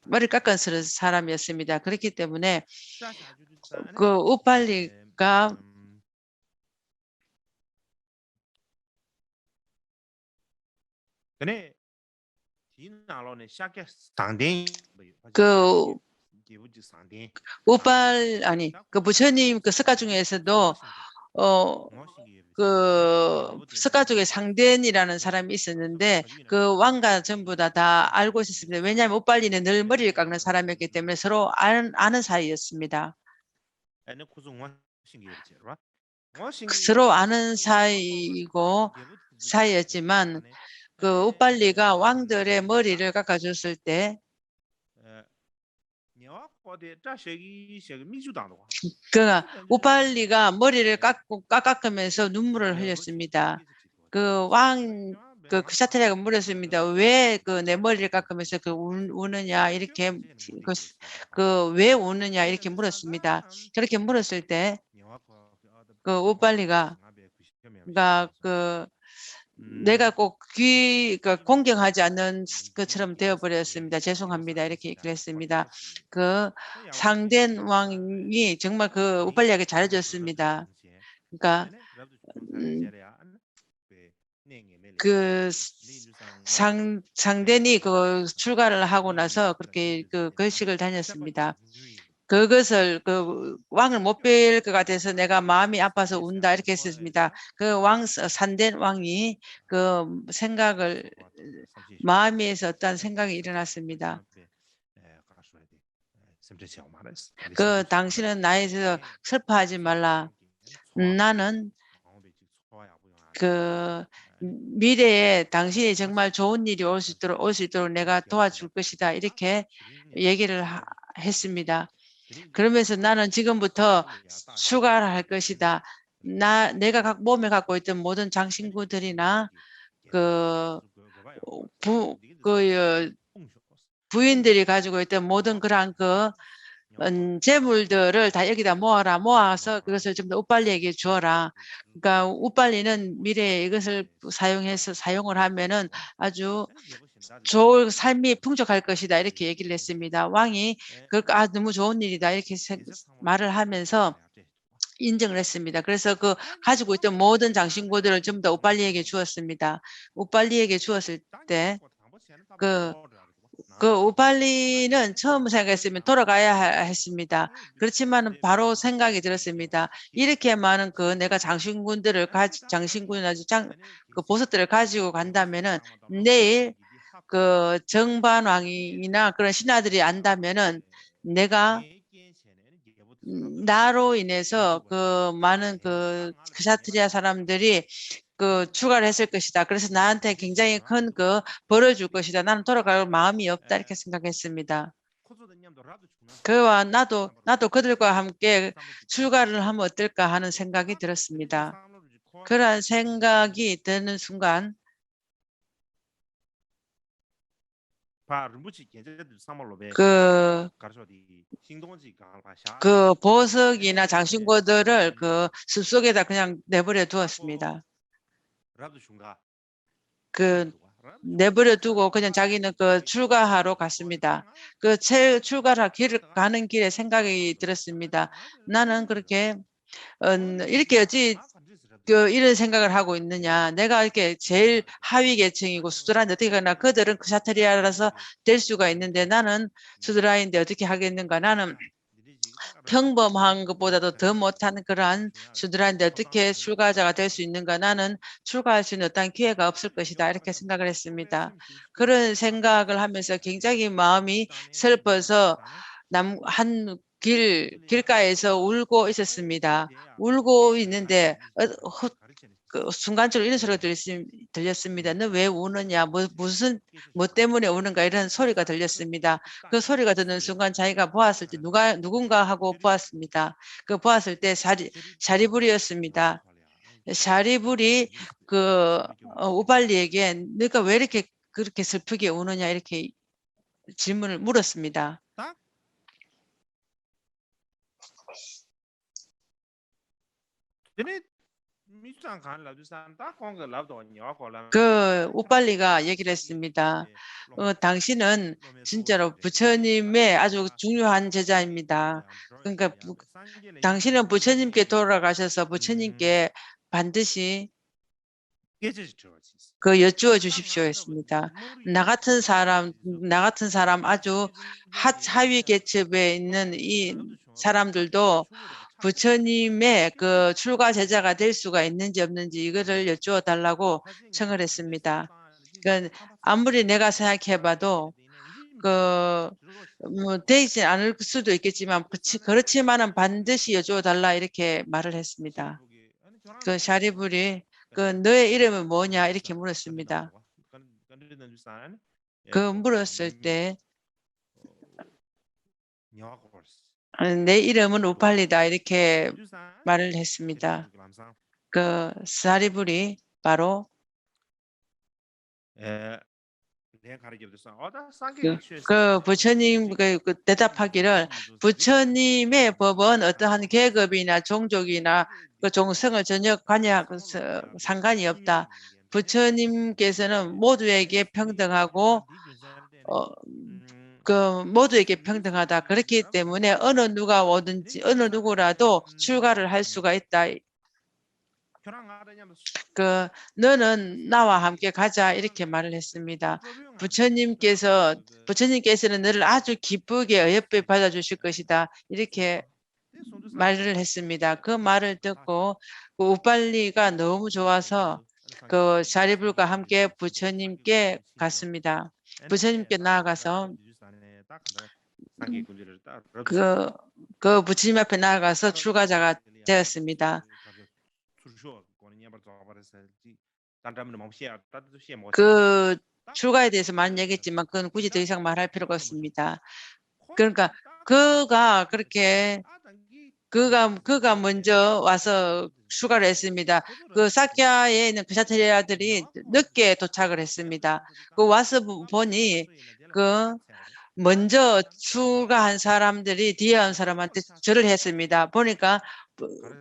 머리를 깎은 사람이었습니다. 그렇기 때문에 그 우빨리가 그 부처님 그 석가 중에서도 그 석가족의 상된이라는 사람이 있었는데 그 왕가 전부 다 알고 있었습니다. 왜냐하면 우빨리는 늘 머리를 깎는 사람이었기 때문에 서로 아는 사이였습니다. 서로 아는 사이였지만 그 우빨리가 왕들의 머리를 깎아줬을 때 그 우팔리가 머리를 깎으면서 눈물을 흘렸습니다. 그 샤트리아가 물었습니다. 왜 내 머리를 깎으면서 우느냐 이렇게 왜 우느냐 이렇게 물었습니다. 그렇게 물었을 때 그 우팔리가 내가 꼭 공경하지 않는 것처럼 되어버렸습니다. 죄송합니다. 이렇게 얘기를 했습니다. 그 상된 왕이 정말 그 우팔리에게 잘해줬습니다. 그러니까 그 상den이 그 출가를 하고 나서 그렇게 그 거식을 다녔습니다. 그것을 그 왕을 못 뵐 것 같아서 내가 마음이 아파서 운다 이렇게 했습니다. 그 상된 왕이 그 마음에서 어떤 생각이 일어났습니다. 그 당신은 나에서 슬퍼하지 말라. 나는 그 미래에 당신이 정말 좋은 일이 올 수 있도록 내가 도와줄 것이다. 이렇게 얘기를 했습니다. 그러면서 나는 지금부터 휴가를 할 것이다. 내가 몸에 갖고 있던 모든 장신구들이나 부인들이 가지고 있던 모든 그러한 재물들을 다 여기다 모아서 그것을 좀 더 우빨리에게 주어라. 그러니까 우빨리는 미래에 이것을 사용을 하면은 아주 좋은 삶이 풍족할 것이다. 이렇게 얘기를 했습니다. 왕이 너무 좋은 일이다. 이렇게 말을 하면서 인정을 했습니다. 그래서 가지고 있던 모든 장신구들을 전부 다 우빨리에게 주었습니다. 우빨리에게 주었을 때 우팔리는 처음 생각했으면 돌아가야 했습니다. 그렇지만 바로 생각이 들었습니다. 이렇게 많은 내가 장신군이나 보석들을 가지고 간다면은 내일 정반왕이나 그런 신하들이 안다면은 내가 나로 인해서 많은 크샤트리아 사람들이 추가를 했을 것이다. 그래서 나한테 굉장히 큰 벌을 줄 것이다. 나는 돌아갈 마음이 없다. 이렇게 생각했습니다. 나도 그들과 함께 출가를 하면 어떨까 하는 생각이 들었습니다. 그런 생각이 드는 순간 보석이나 장신구들을 숲속에다 그냥 내버려 두었습니다. 내버려 두고 그냥 자기는 출가하러 갔습니다. 길을 가는 길에 생각이 들었습니다. 나는 그렇게 이렇게 이런 생각을 하고 있느냐. 내가 이렇게 제일 하위 계층이고 수드라인데 어떻게 가나 그들은 크샤트리아라서 될 수가 있는데 나는 수드라인데 어떻게 하겠는가. 나는 평범한 것보다도 더 못하는 그러한 수드라인데 어떻게 출가자가 될 수 있는가. 나는 출가할 수 있는 어떤 기회가 없을 것이다. 이렇게 생각을 했습니다. 그런 생각을 하면서 굉장히 마음이 슬퍼서 길가에서 울고 있었습니다. 울고 있는데 순간적으로 이런 소리가 들렸습니다. 너 왜 우느냐? 뭐 때문에 우는가? 이런 소리가 들렸습니다. 그 소리가 듣는 순간 자기가 보았을 때 누군가 하고 보았습니다. 보았을 때 샤리불이었습니다. 샤리불이 우발리에게 너가 왜 이렇게 그렇게 슬프게 우느냐? 이렇게 질문을 물었습니다. 우빨리가 얘기를 했습니다. 당신은 진짜로 부처님의 아주 중요한 제자입니다. 그러니까 당신은 부처님께 돌아가셔서 부처님께 반드시 여쭈어 주십시오 했습니다. 나 같은 사람 아주 하위 계층에 있는 이 사람들도 부처님의 출가 제자가 될 수가 있는지 없는지 이거를 여쭈어 달라고 청을 했습니다. 그러니까 아무리 내가 생각해봐도 되지 않을 수도 있겠지만 그렇지만은 반드시 여쭈어 달라 이렇게 말을 했습니다. 샤리불이 너의 이름은 뭐냐 이렇게 물었습니다. 물었을 때 내 이름은 우팔리다 이렇게 말을 했습니다. 샤리불이 바로 부처님 대답하기를 부처님의 법은 어떠한 계급이나 종족이나 종성을 전혀 상관이 없다. 부처님께서는 모두에게 평등하고 모두에게 평등하다. 그렇기 때문에 어느 누구라도 출가를 할 수가 있다. 너는 나와 함께 가자 이렇게 말을 했습니다. 부처님께서는 너를 아주 기쁘게 어여삐 받아주실 것이다 이렇게 말을 했습니다. 그 말을 듣고 우빨리가 너무 좋아서 샤리불과 함께 부처님께 갔습니다. 부처님께 나아가서 부처님 앞에 나아가서 출가자가 되었습니다. 그 출가에 대해서 많이 얘기했지만 그건 굳이 더 이상 말할 필요가 없습니다. 그러니까 그가 그렇게 그가 먼저 와서 출가를 했습니다. 그 사캬에 있는 크샤트리아들이 늦게 도착을 했습니다. 그 와서 보니 그 먼저 출가한 사람들이 뒤에 온 사람한테 절을 했습니다. 보니까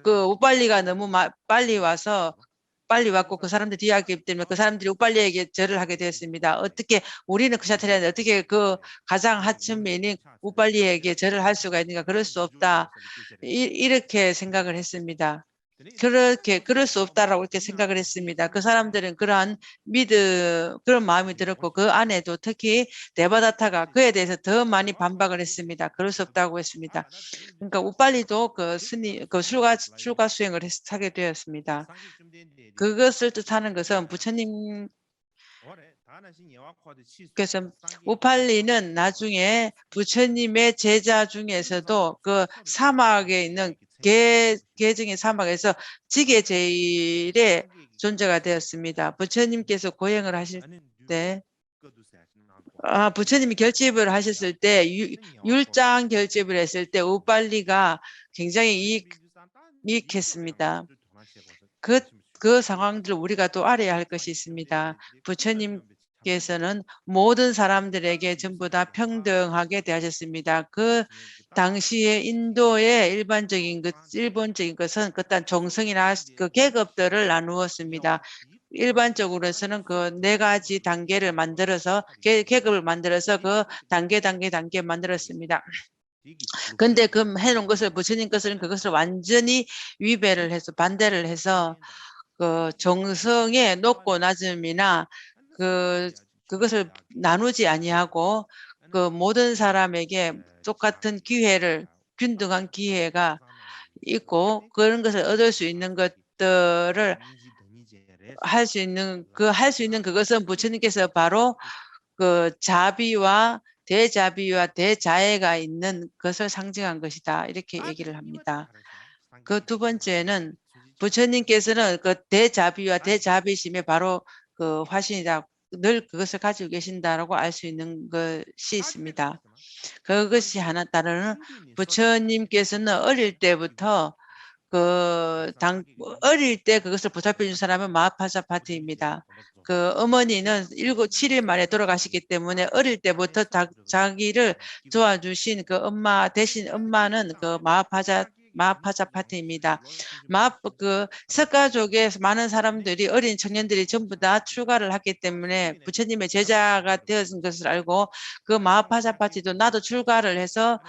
그 우빨리가 너무 빨리 왔고 그 사람들 뒤에 왔기 때문에 그 사람들이 우빨리에게 절을 하게 되었습니다. 어떻게 우리는 크샤트리아는 어떻게 그 가장 하층민인 우빨리에게 절을 할 수가 있는가? 그럴 수 없다. 이렇게 생각을 했습니다. 그럴 수 없다라고 이렇게 생각을 했습니다. 그 사람들은 그런 마음이 들었고 그 안에도 특히 데바다타가 그에 대해서 더 많이 반박을 했습니다. 그럴 수 없다고 했습니다. 그러니까 우빨리도 그 출가 수행을 하게 되었습니다. 그것을 뜻하는 것은 부처님 그래서 우팔리는 나중에 부처님의 제자 중에서도 그 사막에 있는 계정의 사막에서 지게제일의 존재가 되었습니다. 부처님께서 고행을 하실 때 부처님이 결집을 하셨을 때 율장 결집을 했을 때 우빨리가 굉장히 이익했습니다. 그 상황들을 우리가 또 알아야 할 것이 있습니다. 부처님께서는 모든 사람들에게 전부 다 평등하게 대하셨습니다. 그 당시에 인도의 일본적인 것은 그딴 종성이나 그 계급들을 나누었습니다. 일반적으로서는 그 4가지 단계를 만들어서 계급을 만들어서 그 단계 만들었습니다. 근데 그 해놓은 것을 부처님 것은 그것을 완전히 반대를 해서 그 정성의 높고 낮음이나 그것을 나누지 아니하고 그 모든 사람에게 똑같은 균등한 기회가 있고 그런 것을 얻을 수 있는 것들을 할 수 있는 그것은 부처님께서 바로 그 자비와 대자애가 있는 것을 상징한 것이다. 이렇게 얘기를 합니다. 그 두 번째는 부처님께서는 그 대자비와 대자비심의 바로 그 화신이다. 늘 그것을 가지고 계신다라고 알 수 있는 것이 있습니다. 그것이 하나 따르는 부처님께서는 어릴 때부터 어릴 때 그것을 보살펴 준 사람은 마하파자파티입니다. 그 어머니는 7일 만에 돌아가시기 때문에 어릴 때부터 자기를 도와주신 그 엄마 대신 엄마는 그 마하파자파티입니다. 그 석가족의 많은 사람들이 어린 청년들이 전부 다 출가를 했기 때문에 부처님의 제자가 되었은 것을 알고 그 마하파자파티도 나도 출가를 해서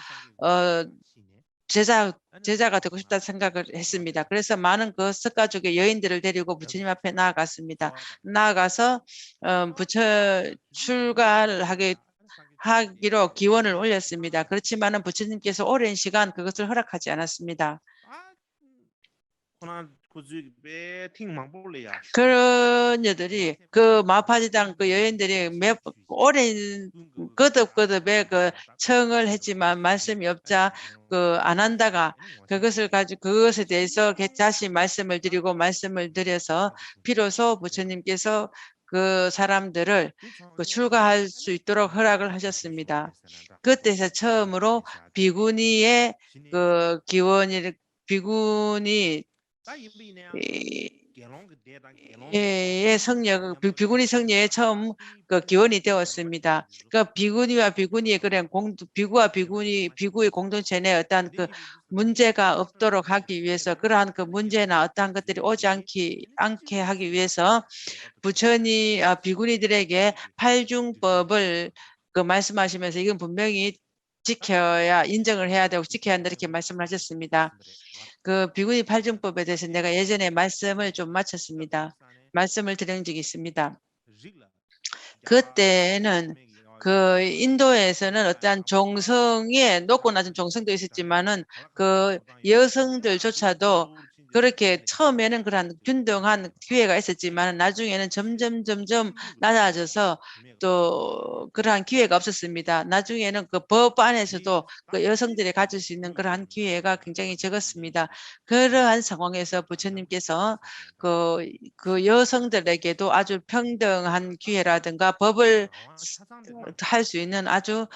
제자가 되고 싶다 생각을 했습니다. 그래서 많은 그 석가족의 여인들을 데리고 부처님 앞에 나아갔습니다. 나아가서 출가를 하기로 기원을 올렸습니다. 그렇지만은 부처님께서 오랜 시간 그것을 허락하지 않았습니다. 그런 여들이 그 마파지당 그 여인들이 오랜 거듭의 그 청을 했지만 말씀이 없자 안 한다가 그것에 대해서 다시 말씀을 드려서 비로소 부처님께서 그 사람들을 출가할 수 있도록 허락을 하셨습니다. 그때서 처음으로 비구니의 비구니 비구니 성녀의 처음 기원이 되었습니다. 비구니와 비구니의 비구의 공동체 내 어떠한 문제가 없도록 하기 위해서 그러한 문제나 어떠한 것들이 오지 않게 하기 위해서 비구니들에게 팔중법을 말씀하시면서 이건 분명히 인정을 해야 되고 지켜야 한다 이렇게 말씀을 하셨습니다. 그 비구니 팔중법에 대해서 내가 예전에 말씀을 좀 마쳤습니다. 말씀을 드린 적이 있습니다. 그때는 인도에서는 어떠한 높고 낮은 종성도 있었지만은 여성들조차도 그렇게 처음에는 그런 균등한 기회가 있었지만 나중에는 점점 낮아져서 또 그러한 기회가 없었습니다. 나중에는 그 법 안에서도 그 여성들이 가질 수 있는 그러한 기회가 굉장히 적었습니다. 그러한 상황에서 부처님께서 그 여성들에게도 아주 평등한 기회라든가 법을 할 수 있는 아주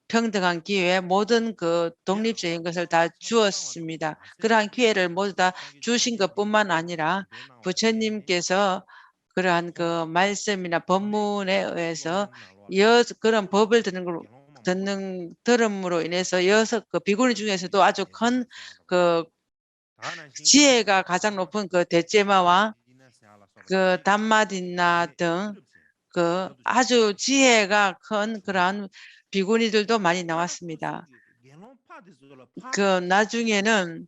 평등한 기회, 모든 그 독립적인 것을 다 주었습니다. 그러한 기회를 모두 다 주신 것뿐만 아니라 부처님께서 그러한 그 말씀이나 법문에 의해서 그런 법을 들음으로 인해서 그 비구니 중에서도 아주 큰 그 지혜가 가장 높은 그 대제마와 그 담마딘나 등 그 아주 지혜가 큰 그러한 비구니들도 많이 나왔습니다. 그 나중에는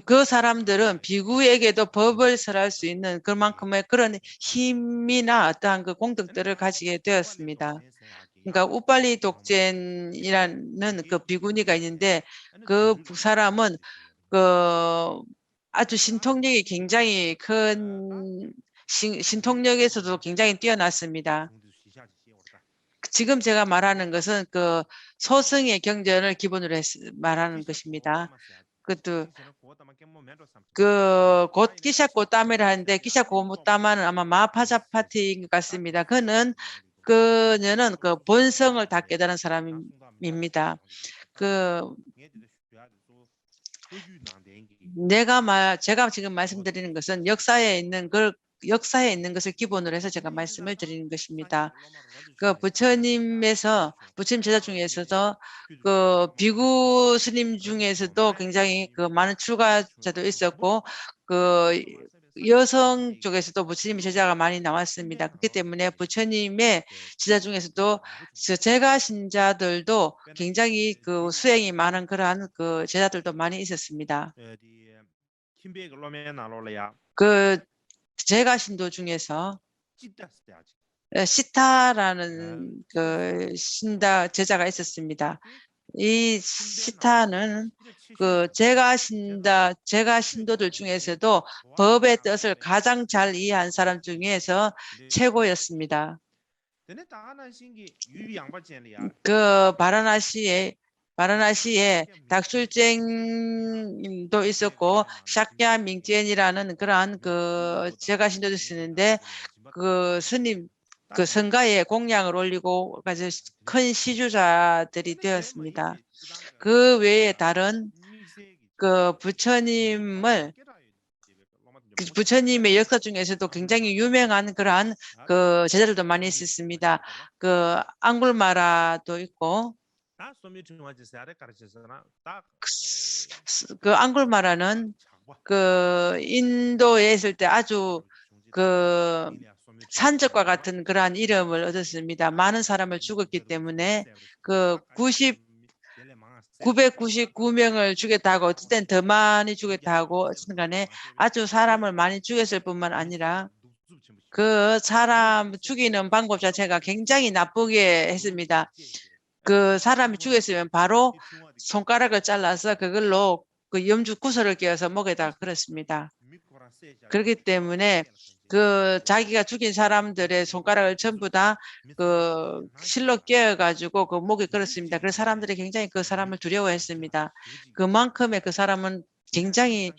그 사람들은 비구에게도 법을 설할 수 있는 그만큼의 그런 힘이나 어떠한 그 공덕들을 가지게 되었습니다. 그러니까 우빨리 독젠이라는 그 비구니가 있는데 그 사람은 그 아주 신통력이 굉장히 큰 신통력에서도 굉장히 뛰어났습니다. 지금 제가 말하는 것은 그 소승의 경전을 기본으로 말하는 것입니다. 그것도 곧 기샤고따메를 하는데 기샤고무따마는 아마 마파자파티인 것 같습니다. 그녀는 그 본성을 다 깨달은 사람입니다. 제가 지금 말씀드리는 것은 역사에 있는 것을 기본으로 해서 제가 말씀을 드리는 것입니다. 그 부처님 제자 중에서도 그 비구 스님 중에서도 굉장히 그 많은 출가자도 있었고 그 여성 쪽에서도 부처님의 제자가 많이 나왔습니다. 그렇기 때문에 부처님의 제자 중에서도 제가 신자들도 굉장히 그 수행이 많은 그러한 그 제자들도 많이 있었습니다. 그 제가 신도 중에서 시타라는 그 제자가 있었습니다. 이 시타는 그 제가 신도들 중에서도 법의 뜻을 가장 잘 이해한 사람 중에서 최고였습니다. 그 바라나시에 닥술쟁도 있었고 샤크야 밍젠이라는 그러한 그 제가 신도도 있었는데 그 스님 그 성가에 공양을 올리고 아주 큰 시주자들이 되었습니다. 그 외에 다른 그 부처님의 역사 중에서도 굉장히 유명한 그러한 그 제자들도 많이 있었습니다. 그 앙굴마라도 있고 그 앙굴마라는 그 인도에 있을 때 아주 그 산적과 같은 그러한 이름을 얻었습니다. 많은 사람을 죽었기 때문에 그 999명을 죽였다 하고 어떨 땐 더 많이 죽였다 하고 어쨌든 간에 아주 사람을 많이 죽였을 뿐만 아니라 그 사람 죽이는 방법 자체가 굉장히 나쁘게 했습니다. 그 사람이 죽였으면 바로 손가락을 잘라서 그걸로 그 염주 구슬을 끼워서 목에다 걸었습니다. 그렇기 때문에 그 자기가 죽인 사람들의 손가락을 전부 다 그 실로 끼워가지고 그 목에 걸었습니다. 그래서 사람들이 굉장히 그 사람을 두려워했습니다. 그만큼의 그 사람은 굉장히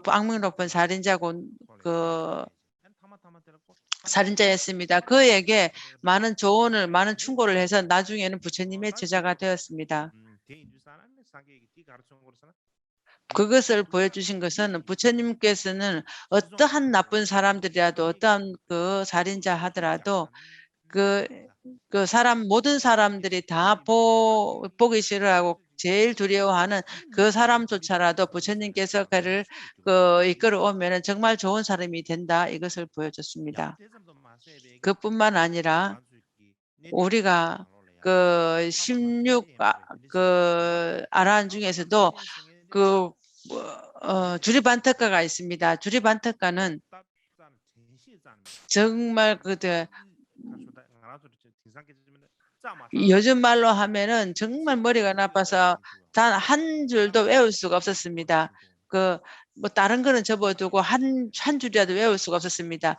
악명 높은 살인자고 그 살인자였습니다. 그에게 많은 조언을, 많은 충고를 해서 나중에는 부처님의 제자가 되었습니다. 그것을 보여주신 것은 부처님께서는 어떠한 나쁜 사람들이라도 어떠한 그 살인자 하더라도 모든 사람들이 다 보기 싫어하고 제일 두려워하는 그 사람조차라도 부처님께서 그를 이끌어오면 정말 좋은 사람이 된다. 이것을 보여줬습니다. 그뿐만 아니라 우리가 그 16 아라한 중에서도 그 주리반특가가 있습니다. 주리반특가는 정말 요즘 말로 하면은 정말 머리가 나빠서 단 한 줄도 외울 수가 없었습니다. 뭐 다른 거는 접어두고 한 줄이라도 외울 수가 없었습니다.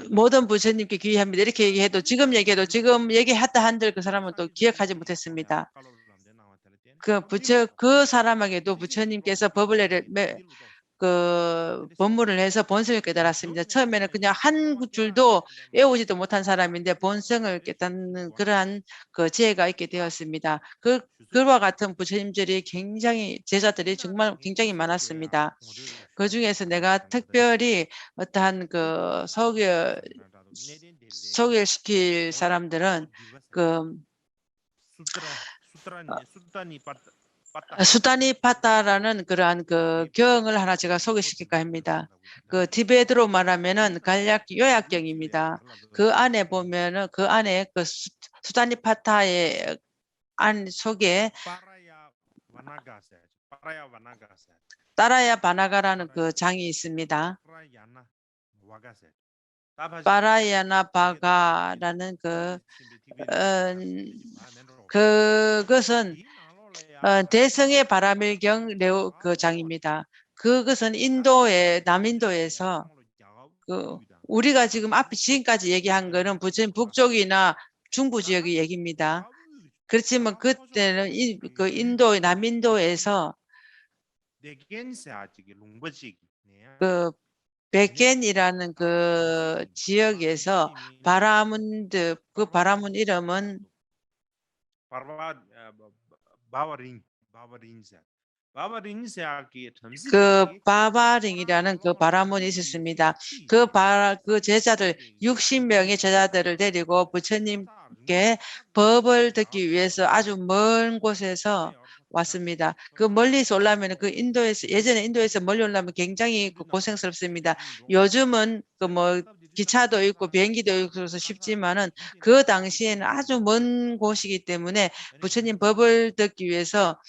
모든 부처님께 귀의합니다. 이렇게 얘기해도 지금 얘기했다 한들 그 사람은 또 기억하지 못했습니다. 그 사람에게도 부처님께서 법문을 해서 본성을 깨달았습니다. 처음에는 그냥 한 줄도 외우지도 못한 사람인데 본성을 깨닫는 그러한 지혜가 있게 되었습니다. 그와 같은 부처님들이 제자들이 정말 굉장히 많았습니다. 그 중에서 내가 특별히 어떠한 소개시킬 사람들은 수다니파타라는 그러한 경을 하나 제가 소개시킬까 합니다. 티베트로 말하면은 간략 요약경입니다. 그 안에 보면은 그 안에 수다니파타의 속에 따라야 바나가라는 장이 있습니다. 파라야나 바가라는 그것은 대성의 바라밀경 장입니다. 그것은 남인도에서 우리가 지금까지 얘기한 거는 북쪽이나 중부 지역의 얘기입니다. 그렇지만 그때는 남인도에서 백겐이라는 지역에서 바라문 이름은 바바링이라는 바라문이 있었습니다. 그 제자들 60명의 제자들을 데리고 부처님께 법을 듣기 위해서 아주 먼 곳에서 왔습니다. 멀리서 올라면 예전에 인도에서 멀리 올라면 굉장히 고생스럽습니다. 요즘은 기차도 있고 비행기도 있고 그래서 쉽지만은 그 당시에는 아주 먼 곳이기 때문에 부처님 법을 듣기 위해서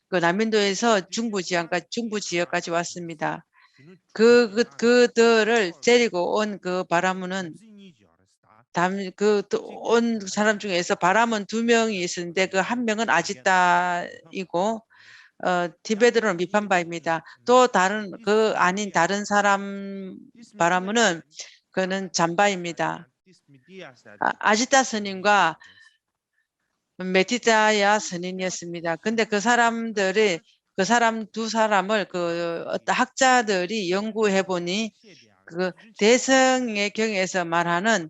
남인도에서 중부 지역까지 왔습니다. 그들을 데리고 온 바라문은 온 사람 중에서 바라문 2명이 있었는데 한 명은 아지따이고 티베트로는 미판바입니다. 또 아닌 다른 사람 바라문은 그는 잠바입니다. 아지따 스님과 메티타야 스님이었습니다. 근데 그 사람 2사람을 어떤 학자들이 연구해 보니 대성의 경에서 말하는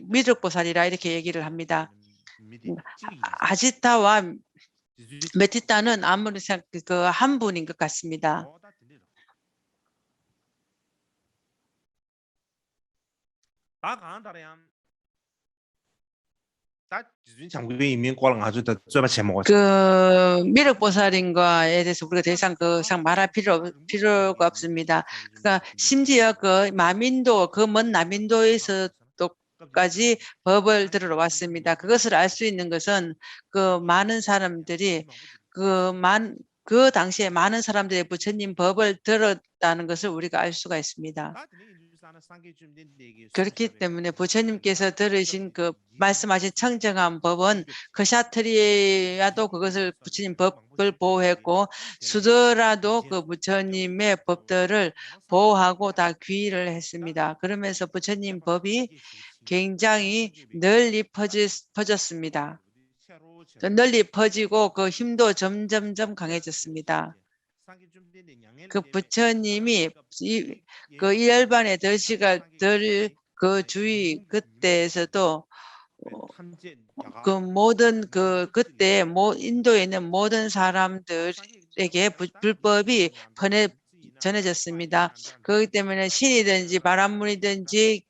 미륵보살이라 이렇게 얘기를 합니다. 아지타와 메티타는 아무리 한 분인 것 같습니다. 미륵보살인과에 대해서 우리가 더 이상 말할 필요가 없습니다. 그러니까 심지어 마민도 먼 남인도에서까지 법을 들으러 왔습니다. 그것을 알 수 있는 것은 많은 사람들이 그 당시에 많은 사람들이 부처님 법을 들었다는 것을 우리가 알 수가 있습니다. 그렇기 때문에 부처님께서 들으신 말씀하신 청정한 법은 샤트리아도 그것을 부처님 법을 보호했고 수더라도 부처님의 법들을 보호하고 다 귀의를 했습니다. 그러면서 부처님 법이 굉장히 널리 퍼졌습니다. 널리 퍼지고 힘도 점점점 강해졌습니다. 부처님이 일반에 들 주의 그때에서도 그때 인도에 있는 모든 사람들에게 불법이 전해졌습니다. 그렇기 때문에 신이든지 바람문이든지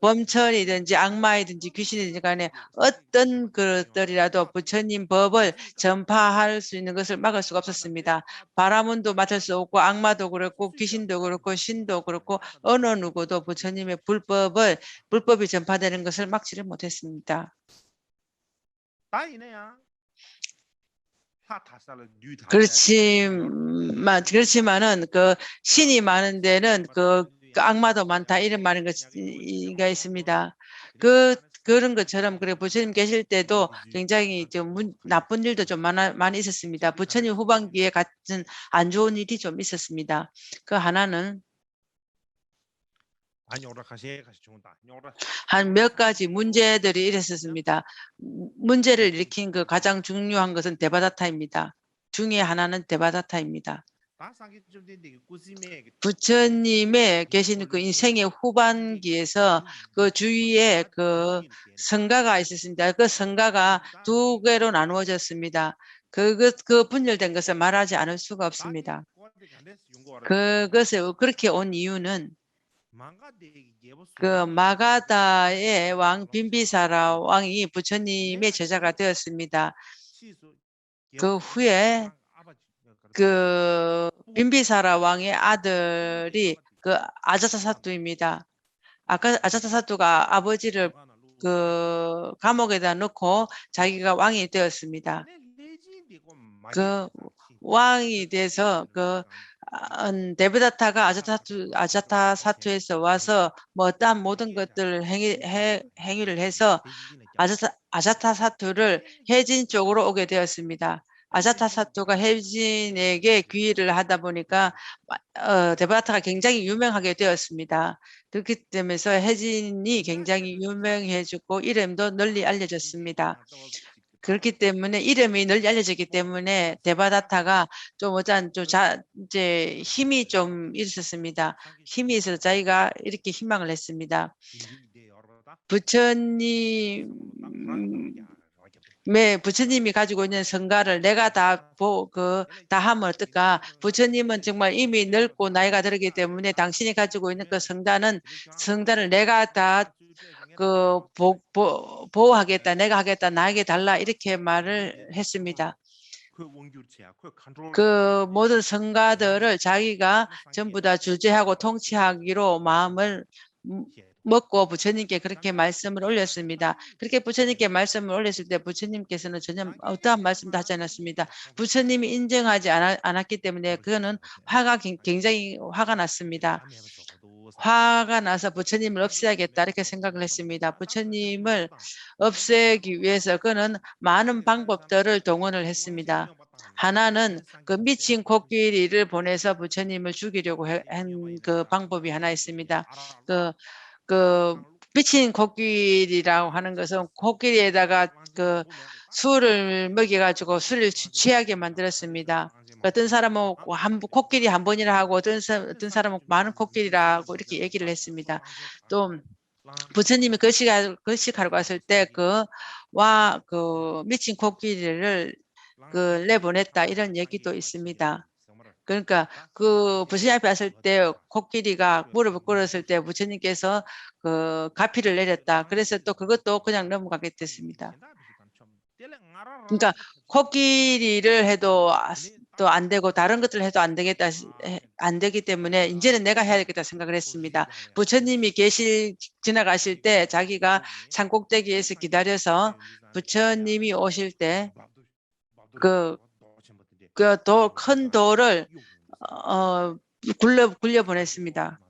범천이든지 악마이든지 귀신이든지 간에 어떤 것들이라도 부처님 법을 전파할 수 있는 것을 막을 수가 없었습니다. 바라문도 맡을 수 없고 악마도 그렇고 귀신도 그렇고 신도 그렇고 어느 누구도 부처님의 불법이 전파되는 것을 막지를 못했습니다. 그렇지만은 신이 많은 데는 악마도 많다 이런 말인 것가 있습니다. 그런 것처럼 그래 부처님 계실 때도 굉장히 좀 나쁜 일도 좀 많이 있었습니다. 부처님 후반기에 같은 안 좋은 일이 좀 있었습니다. 그 하나는 한 몇 가지 문제들이 일었었습니다. 문제를 일으킨 그 가장 중요한 것은 데바다타입니다. 중에 하나는 데바다타입니다. 부처님의 계신 그 인생의 후반기에서 그 주위에 그 성가가 있었습니다. 그 성가가 두 개로 나누어졌습니다. 그 분열된 것을 말하지 않을 수가 없습니다. 그것을 그렇게 온 이유는 그 마가다의 왕 빈비사라 왕이 부처님의 제자가 되었습니다. 그 후에 그 빈비사라 왕의 아들이 그 아자타사투입니다. 아까 아자타사투가 아버지를 그 감옥에다 넣고 자기가 왕이 되었습니다. 그 왕이 돼서 그 데브다타가 아자타사투에서 와서 뭐 어떠한 모든 것들을 행위를 해서 아자타사투를 해진 쪽으로 오게 되었습니다. 아자타사투가 해진에게 귀의를 하다 보니까 데브다타가 굉장히 유명하게 되었습니다. 그렇기 때문에 해진이 굉장히 유명해지고 이름도 널리 알려졌습니다. 그렇기 때문에 이름이 널리 알려졌기 때문에 데바다타가 좀 이제 힘이 좀 있었습니다. 힘이 있어서 자기가 이렇게 희망을 했습니다. 부처님이 가지고 있는 성가를 내가 다 하면 어떨까? 부처님은 정말 이미 늙고 나이가 들기 때문에 당신이 가지고 있는 그 성단을 내가 다 보호하겠다, 내가 하겠다, 나에게 달라 이렇게 말을 했습니다. 그 모든 성가들을 자기가 전부 다 주재하고 통치하기로 마음을 먹고 부처님께 그렇게 말씀을 올렸습니다. 그렇게 부처님께 말씀을 올렸을 때 부처님께서는 전혀 어떠한 말씀도 하지 않았습니다. 부처님이 인정하지 않았기 때문에 그거는 굉장히 화가 났습니다. 화가 나서 부처님을 없애야겠다 이렇게 생각을 했습니다. 부처님을 없애기 위해서 그는 많은 방법들을 동원을 했습니다. 하나는 그 미친 코끼리를 보내서 부처님을 죽이려고 한 그 방법이 하나 있습니다. 그 미친 코끼리라고 하는 것은 코끼리에다가 그 술을 먹여가지고 술을 취하게 만들었습니다. 어떤 사람은 코끼리 한 번이라 하고 어떤 사람은 많은 코끼리라고 이렇게 얘기를 했습니다. 또 부처님이 거식하러 갔을 때 그 미친 코끼리를 내보냈다 이런 얘기도 있습니다. 그러니까 그 부처님 앞에 왔을 때 코끼리가 무릎을 꿇었을 때 부처님께서 그 가피를 내렸다. 그래서 또 그것도 그냥 넘어가게 됐습니다. 그러니까 코끼리를 해도 또 안 되고 다른 것들을 해도 안 되기 때문에 이제는 내가 해야겠다 생각을 했습니다. 부처님이 지나가실 때 자기가 산꼭대기에서 기다려서 부처님이 오실 때 큰 돌을 굴려 보냈습니다.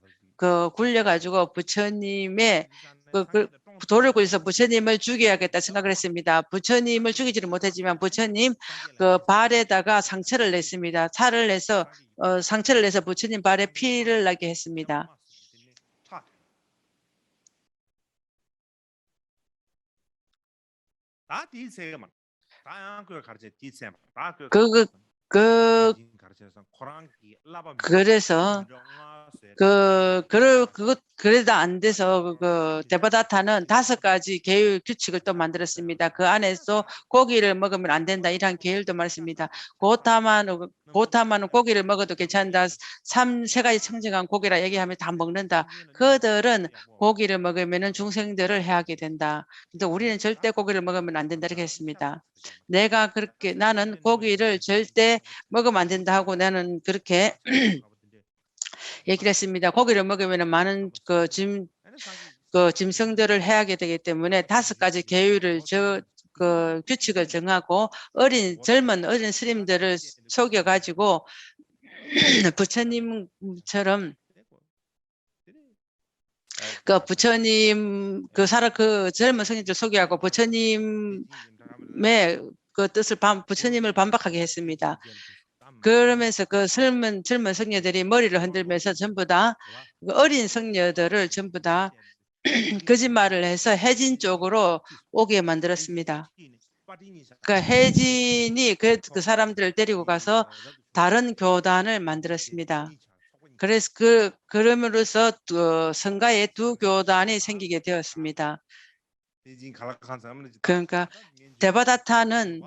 굴려가지고 부처님의 돌을 굴려서 부처님을 죽여야겠다 생각을 했습니다. 부처님을 죽이지는 못했지만 부처님 그 발에다가 상처를 냈습니다. 상처를 내서 부처님 발에 피를 나게 했습니다. 그래서 그래도 안 돼서 데바다타는 5가지 계율 규칙을 또 만들었습니다. 그 안에서 고기를 먹으면 안 된다 이런 계율도 말했습니다. 고타마는 고기를 먹어도 괜찮다. 3가지 청정한 고기라 얘기하면 다 먹는다. 그들은 고기를 먹으면 중생들을 해하게 된다. 근데 우리는 절대 고기를 먹으면 안 된다 이렇게 했습니다. 나는 고기를 절대 먹으면 안 된다 하고 나는 그렇게 얘기를 했습니다. 고기를 먹으면 많은 짐승들을 해하게 되기 때문에 5가지 계율을 규칙을 정하고 젊은 어린 스님들을 속여가지고 부처님처럼 그 부처님 그 젊은 성인들 소개하고 부처님의 그 뜻을 부처님을 반박하게 했습니다. 그러면서 그 젊은 성녀들이 머리를 흔들면서 전부 다 어린 성녀들을 전부 다 거짓말을 해서 혜진 쪽으로 오게 만들었습니다. 그 혜진이 그 사람들을 데리고 가서 다른 교단을 만들었습니다. 그래서 그럼으로써 성가에 두 교단이 생기게 되었습니다. 그러니까 데바다타는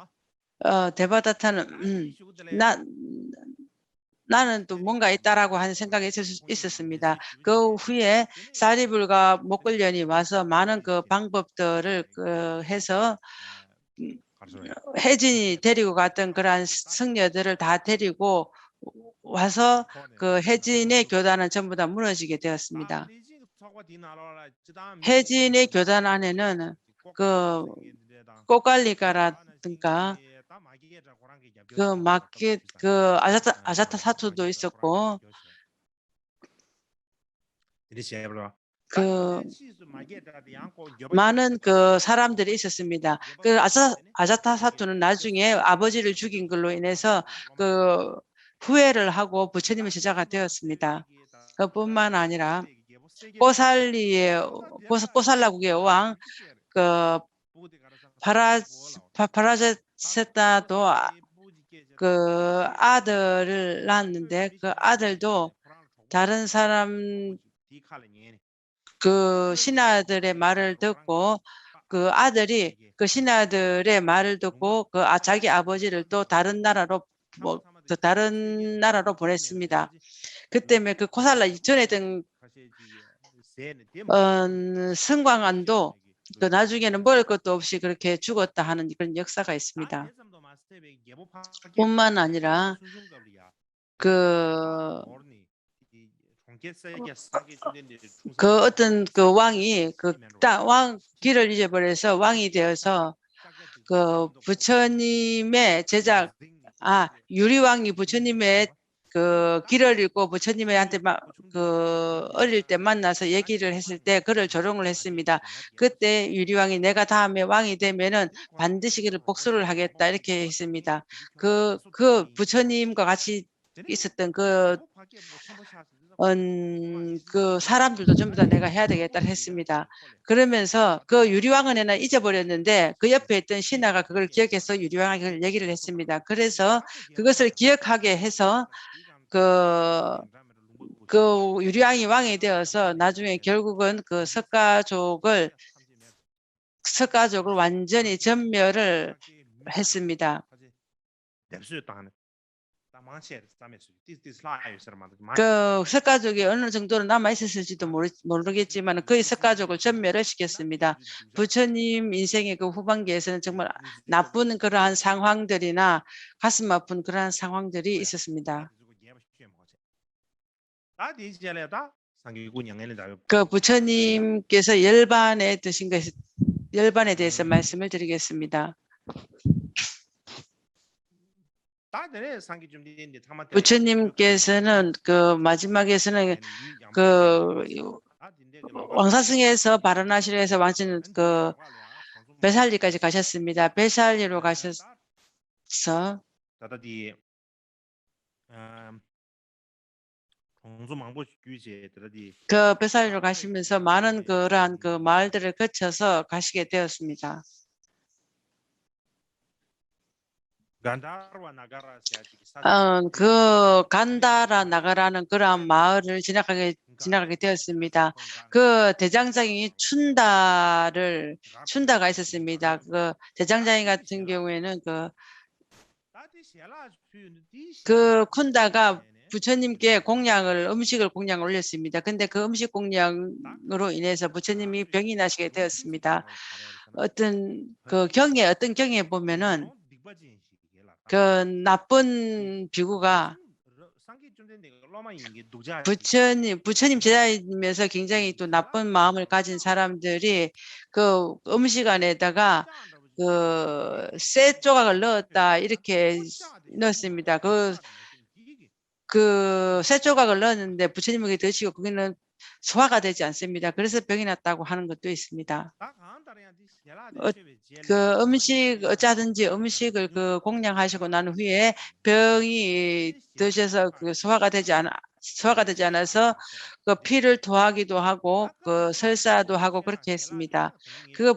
나는 또 뭔가 있다라고 하는 생각이 있었습니다. 그 후에 사리불과 목걸련이 와서 많은 그 방법들을 해서 혜진이 데리고 갔던 그러한 성녀들을 다 데리고 와서 그 혜진의 교단은 전부 다 무너지게 되었습니다. 혜진의 교단 안에는 그 꼬갈리가라든가 그 마켓 그 아자타 사투도 있었고 그 많은 그 사람들이 있었습니다. 그 아자타 사투는 나중에 아버지를 죽인 걸로 인해서 그 후회를 하고 부처님의 제자가 되었습니다. 그뿐만 아니라 꼬살라국의 왕 그 파라제세타도 그 아들을 낳았는데 그 아들도 다른 사람 그 신하들의 말을 듣고 그 아들이 그 신하들의 말을 듣고 그 자기 아버지를 또 다른 나라로 보냈습니다. 그때문에 그 코살라 전에 있던 성광안도 그 나중에는 먹을 것도 없이 그렇게 죽었다 하는 그런 역사가 있습니다. 뿐만 아니라 그 어떤 그 왕이 왕 길을 잊어버려서 왕이 되어서 그 부처님의 제자 유리왕이 부처님의 그 길을 잃고 부처님한테 그 어릴 때 만나서 얘기를 했을 때 그를 조롱을 했습니다. 그때 유리왕이 내가 다음에 왕이 되면은 반드시 그를 복수를 하겠다 이렇게 했습니다. 그 부처님과 같이 있었던 그 사람들도 전부 다 내가 해야 되겠다 했습니다. 그러면서 그 유리왕은 잊어버렸는데 그 옆에 있던 신하가 그걸 기억해서 유리왕에게 얘기를 했습니다. 그래서 그것을 기억하게 해서 그 유리왕이 왕이 되어서 나중에 결국은 그 석가족을 완전히 전멸을 했습니다. 그 석가족이 어느 정도로 남아 있었을지도 모르겠지만 거의 석가족을 전멸을 시켰습니다. 부처님 인생의 그 후반기에서는 정말 나쁜 그러한 상황들이나 가슴 아픈 그러한 상황들이 있었습니다. 그 부처님께서 열반에 드신 열반에 대해서 말씀을 드리겠습니다. 부처님께서는 그 마지막에서는 그 왕사승에서 바라나시에서 완전 그 베살리까지 가셨습니다. 베살리로 가셔서 그 베살리로 가시면서 많은 그러한 그 마을들을 거쳐서 가시게 되었습니다. 그 간다라 나가라는 그러한 마을을 지나가게 되었습니다. 그 대장장이 춘다가 있었습니다. 그 대장장이 같은 경우에는 그 쿤다가 부처님께 음식을 공양을 올렸습니다. 근데 그 음식 공양으로 인해서 부처님이 병이 나시게 되었습니다. 어떤 경에 보면은 그 나쁜 비구가 부처님 제자이면서 굉장히 또 나쁜 마음을 가진 사람들이 그 음식 안에다가 그 쇠 조각을 넣었다 이렇게 넣었습니다. 그 쇠 조각을 넣었는데 부처님에게 드시고 거기는 소화가 되지 않습니다. 그래서 병이 났다고 하는 것도 있습니다. 그 음식 어쩌든지 음식을 그 공양하시고 난 후에 병이 드셔서 그 소화가 되지 않아서 그 피를 토하기도 하고 그 설사도 하고 그렇게 했습니다. 그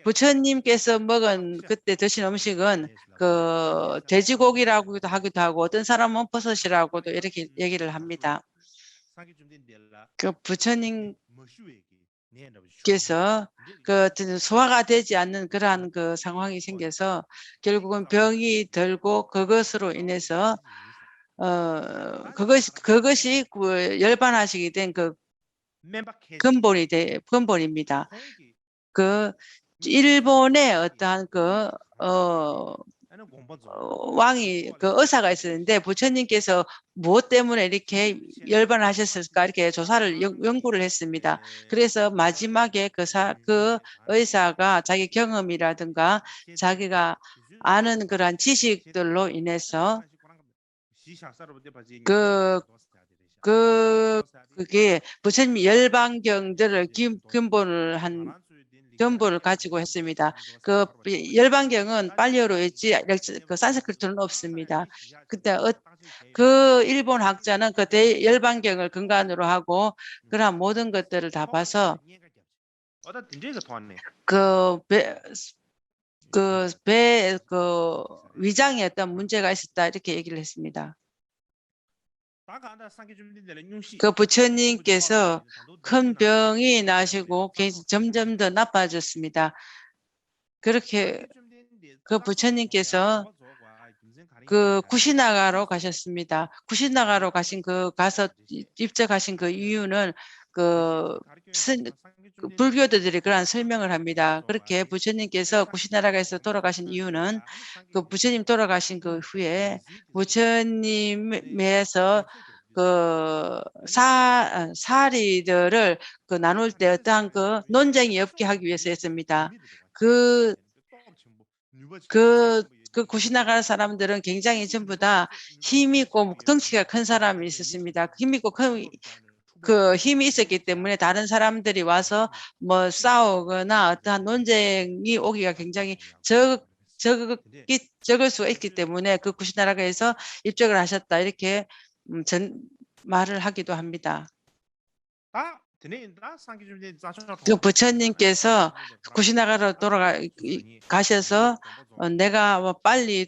부처님께서 먹은 그때 드신 음식은 그 돼지고기라고도 하기도 하고 어떤 사람은 버섯이라고도 이렇게 얘기를 합니다. 그 부처님께서 그 소화가 되지 않는 그러한 그 상황이 생겨서 결국은 병이 들고 그것으로 인해서 그것이 그 열반하시게 된 그 근본입니다. 그 일본의 어떠한 그 왕이 그 의사가 있었는데 부처님께서 무엇 때문에 이렇게 열반하셨을까 이렇게 조사를 연구를 했습니다. 그래서 마지막에 그 의사가 자기 경험이라든가 자기가 아는 그러한 지식들로 인해서 그게 부처님 열반경들을 근본을 가지고 했습니다. 그 열반경은 빨리어로 있지 그 산스크리트는 없습니다. 그때 그 일본 학자는 그 열반경을 근간으로 하고 그런 모든 것들을 다 봐서 그 위장에 어떤 문제가 있었다 이렇게 얘기를 했습니다. 그 부처님께서 큰 병이 나시고 점점 더 나빠졌습니다. 그렇게 그 부처님께서 그 쿠시나가로 가셨습니다. 쿠시나가로 가서 입적하신 그 이유는 그 불교도들이 그러한 설명을 합니다. 그렇게 부처님께서 쿠시나가에서 돌아가신 이유는 그 부처님 돌아가신 그 후에 부처님에서 그 사리들을 그 나눌 때 어떠한 그 논쟁이 없게 하기 위해서였습니다. 그 구시나가 사람들은 굉장히 전부 다 힘이 있고 덩치가 큰 사람이 있었습니다. 힘이 있었기 때문에 다른 사람들이 와서 뭐 싸우거나 어떠한 논쟁이 오기가 굉장히 적을 수가 있기 때문에 그 구시나라가에서 입적을 하셨다 이렇게 말을 하기도 합니다. 그 부처님께서 구시나가로 돌아가셔서 내가 뭐 빨리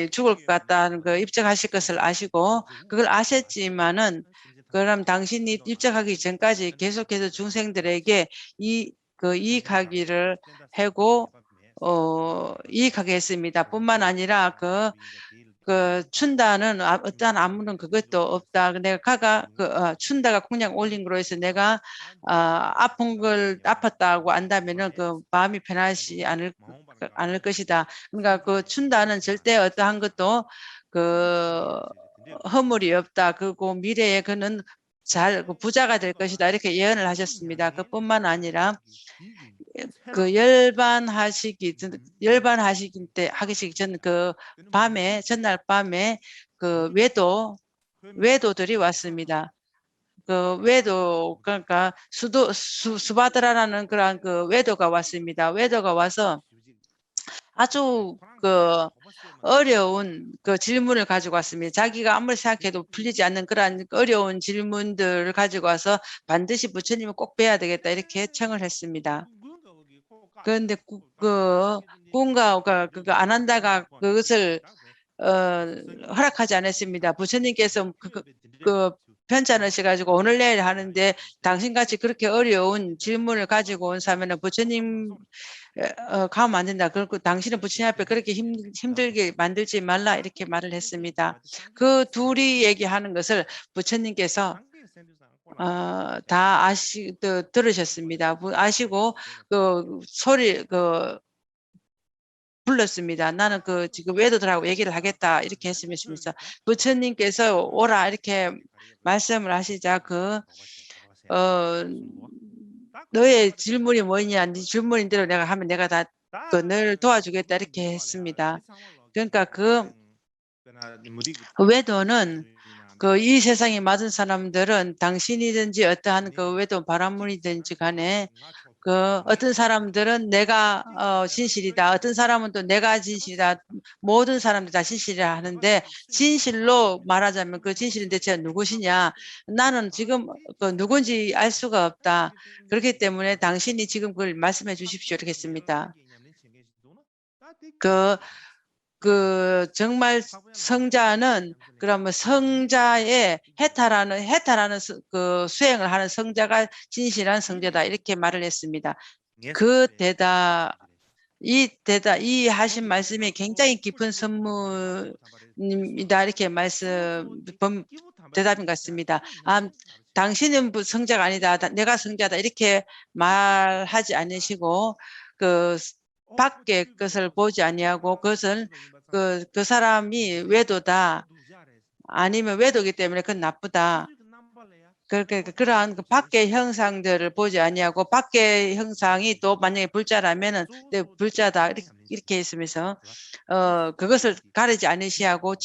죽을 것 같다는 그 입적하실 것을 아시고 그걸 아셨지만은 그럼 당신이 입적하기 전까지 계속해서 중생들에게 이익하기를 하고 이익하게 했습니다. 뿐만 아니라 그 춘다는 어떠한 아무런 그것도 없다. 내가 춘다가 공양 올린 거로 해서 내가 아팠다고 안다면은 그 마음이 편하지 않을 것이다. 그러니까 그 춘다는 절대 어떠한 것도 그 허물이 없다. 그리고 미래에 그는 부자가 될 것이다. 이렇게 예언을 하셨습니다. 그뿐만 아니라 그 열반하시기 전 그 전날 밤에 그 외도들이 왔습니다. 그 외도 그러니까 수바드라라는 그런 그 외도가 왔습니다. 외도가 와서 아주 그 어려운 그 질문을 가지고 왔습니다. 자기가 아무리 생각해도 풀리지 않는 그런 어려운 질문들을 가지고 와서 반드시 부처님을 꼭 뵈야 되겠다 이렇게 청을 했습니다. 그런데 군가가 그거 안 한다가 그것을 허락하지 않았습니다. 부처님께서 편찮으셔가지고 오늘 내일 하는데 당신같이 그렇게 어려운 질문을 가지고 온 사람은 부처님 가면 안 된다. 그리고 당신은 부처님 앞에 그렇게 힘들게 만들지 말라 이렇게 말을 했습니다. 그 둘이 얘기하는 것을 부처님께서 다 들으셨습니다. 아시고 소리 불렀습니다. 나는 지금 외도들하고 얘기를 하겠다 이렇게 했습니다. 부처님께서 오라 이렇게 말씀을 하시자 너의 질문이 뭐냐? 네 질문인 대로 내가 하면 내가 다 너를 도와주겠다 이렇게 했습니다. 그러니까 그 외도는 그 이 세상에 맞은 사람들은 당신이든지 어떠한 그 외도 바람문이든지 간에 그 어떤 사람들은 내가 진실이다. 어떤 사람은 또 내가 진실이다. 모든 사람들이 다 진실이라 하는데 진실로 말하자면 그 진실은 대체 누구시냐? 나는 지금 그 누군지 알 수가 없다. 그렇기 때문에 당신이 지금 그걸 말씀해 주십시오. 이렇게 했습니다. 정말 성자는 그러면 성자의 해탈하는 그 수행을 하는 성자가 진실한 성자다 이렇게 말을 했습니다. 이 하신 말씀이 굉장히 깊은 선물입니다. 이렇게 대답인 것 같습니다. 당신은 성자가 아니다. 내가 성자다. 이렇게 말하지 않으시고 그 밖의 것을 보지 아니하고 그것은 그 사람이 외도다. 아니면 외도기 때문에 그건 나쁘다. 그러한 그 밖의 형상들을 보지 아니하고 밖의 형상이 또 만약에 불자라면은 불자다 이렇게 있으면서 그것을 가리지 않으시하고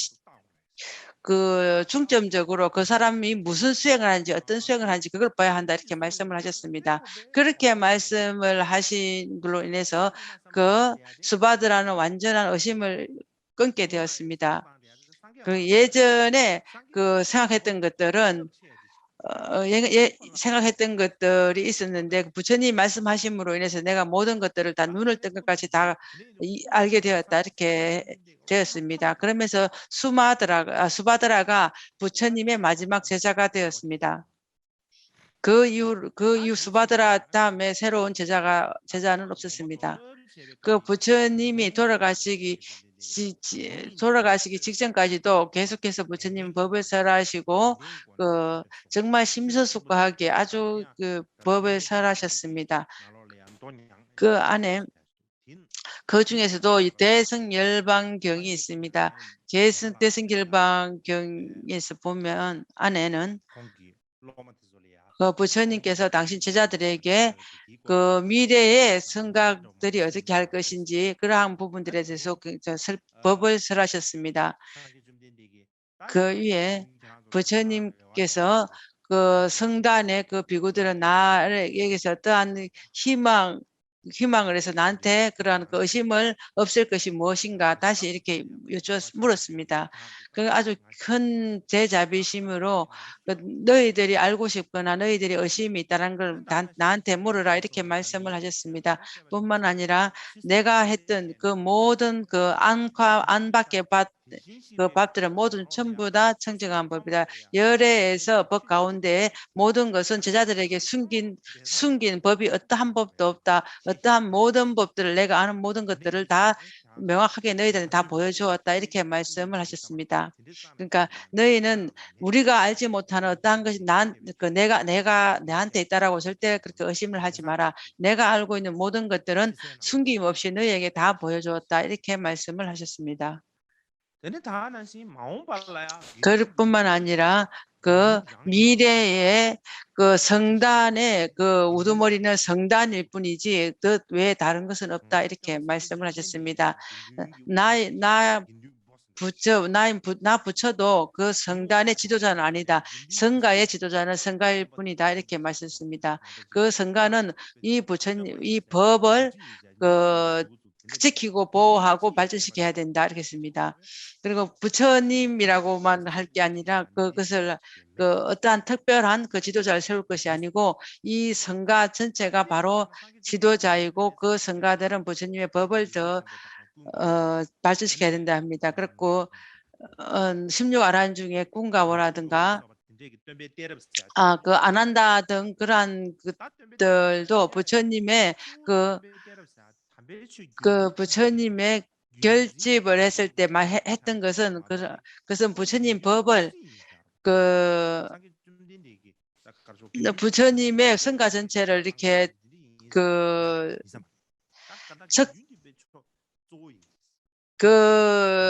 그 중점적으로 그 사람이 무슨 수행을 하는지 어떤 수행을 하는지 그걸 봐야 한다 이렇게 말씀을 하셨습니다. 그렇게 말씀을 하신 걸로 인해서 그 수바드라는 완전한 의심을 끊게 되었습니다. 그 예전에 그 생각했던 것들은 생각했던 것들이 있었는데 부처님 말씀하심으로 인해서 내가 모든 것들을 다 눈을 뜬 것까지 다 알게 되었다 이렇게 되었습니다. 그러면서 수바드라가 부처님의 마지막 제자가 되었습니다. 그 이후 수바드라 다음에 새로운 제자는 없었습니다. 그 부처님이 돌아가시기 직전까지도 계속해서 부처님 법을 설하시고 정말 심서숙고하게 아주 그 법을 설하셨습니다. 그 안에 그 중에서도 이 대승열반경이 있습니다. 대승열반경에서 보면 안에는 부처님께서 당신 제자들에게 그 미래의 생각들이 어떻게 할 것인지 그러한 부분들에 대해서 법을 설하셨습니다. 그 위에 부처님께서 그 성단의 그 비구들은 나에게서 어떠한 희망을 해서 나한테 그러한 그 의심을 없앨 것이 무엇인가 다시 이렇게 물었습니다. 그 아주 큰 제자비심으로 너희들이 알고 싶거나 너희들이 의심이 있다는 걸 나한테 물어라 이렇게 말씀을 하셨습니다. 뿐만 아니라 내가 했던 그 모든 그 안밖의 그 밥들은 모든 전부 다 청정한 법이다. 열애에서 법 가운데 모든 것은 제자들에게 숨긴 법이 어떠한 법도 없다. 어떠한 모든 법들을 내가 아는 모든 것들을 다 명확하게 너희들은 다 보여주었다. 이렇게 말씀을 하셨습니다. 그러니까 너희는 우리가 알지 못하는 어떠한 것이 내가 내한테 있다라고 절대 그렇게 의심을 하지 마라. 내가 알고 있는 모든 것들은 숨김없이 너희에게 다 보여주었다. 이렇게 말씀을 하셨습니다. 그뿐만 아니라 그 미래의 그 성단의 그 우두머리는 성단일 뿐이지 뜻 외에 다른 것은 없다 이렇게 말씀을 하셨습니다. 나 부처도 그 성단의 지도자는 아니다. 성가의 지도자는 성가일 뿐이다 이렇게 말씀했습니다. 그 성가는 이 법을 지키고 보호하고 발전시켜야 된다 이렇게 했습니다. 그리고 부처님이라고만 할 게 아니라 그것을 어떠한 특별한 그 지도자를 세울 것이 아니고 이 성가 전체가 바로 지도자이고 그 성가들은 부처님의 법을 더 발전시켜야 된다 합니다. 그렇고 16아란 중에 꿈가오라든가 그 아난다 등 그러한 것들도 부처님의 부처님의 결집을 했을 때 했던 것은 그것은 부처님 법을 부처님의 성가 전체를 이렇게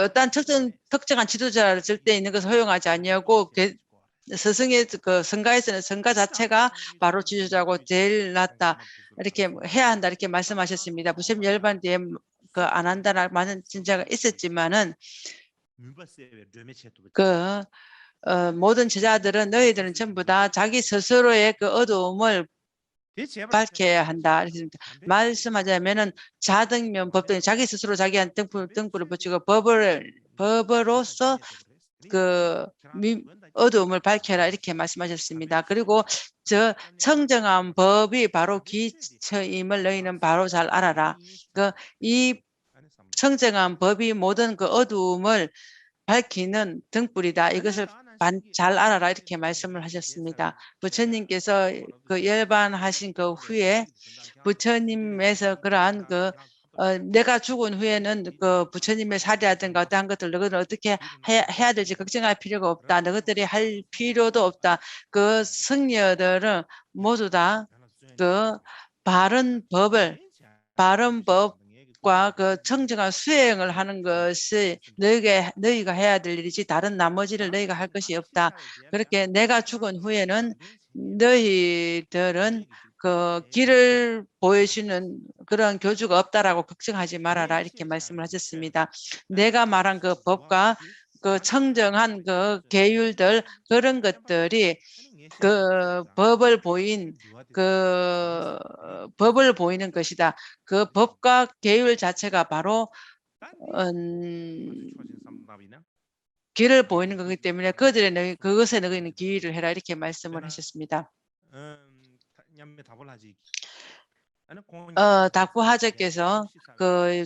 어떤 특정한 지도자를 절대 있는 것을 허용하지 아니하고 스승의 그 성가에서는 성가 자체가 바로 지도자고 제일 낫다 이렇게 해야 한다 이렇게 말씀하셨습니다. 부처님 열반 뒤에 안 한다라는 많은 진짜가 있었지만은 모든 제자들은 너희들은 전부 다 자기 스스로의 그 어두움을 밝혀야 한다. 말씀하자면은 자등면 법등 자기 스스로 자기한테 등불을 붙이고 법으로서 그 어두움을 밝혀라 이렇게 말씀하셨습니다. 그리고 저 청정한 법이 바로 기처임을 너희는 바로 잘 알아라. 이 청정한 법이 모든 그 어두움을 밝히는 등불이다. 이것을 잘 알아라 이렇게 말씀을 하셨습니다. 부처님께서 그 열반하신 그 후에 부처님에서 그러한 내가 죽은 후에는 그 부처님의 사리라든가 어떠한 것들 너희들 어떻게 해야 될지 걱정할 필요가 없다. 너희들이 할 필요도 없다. 그 승려들은 모두 다 그 바른 법과 그 청정한 수행을 하는 것이 너희가 해야 될 일이지 다른 나머지를 너희가 할 것이 없다. 그렇게 내가 죽은 후에는 너희들은 그 길을 보여주는 그런 교주가 없다라고 걱정하지 말아라 이렇게 말씀을 하셨습니다. 내가 말한 그 법과 그 청정한 그 계율들 그런 것들이 그 법을 보이는 것이다. 그 법과 계율 자체가 바로 길을 보이는 거기 때문에 그것에 너희는 기의를 해라 이렇게 말씀을 하셨습니다. 닥부하재께서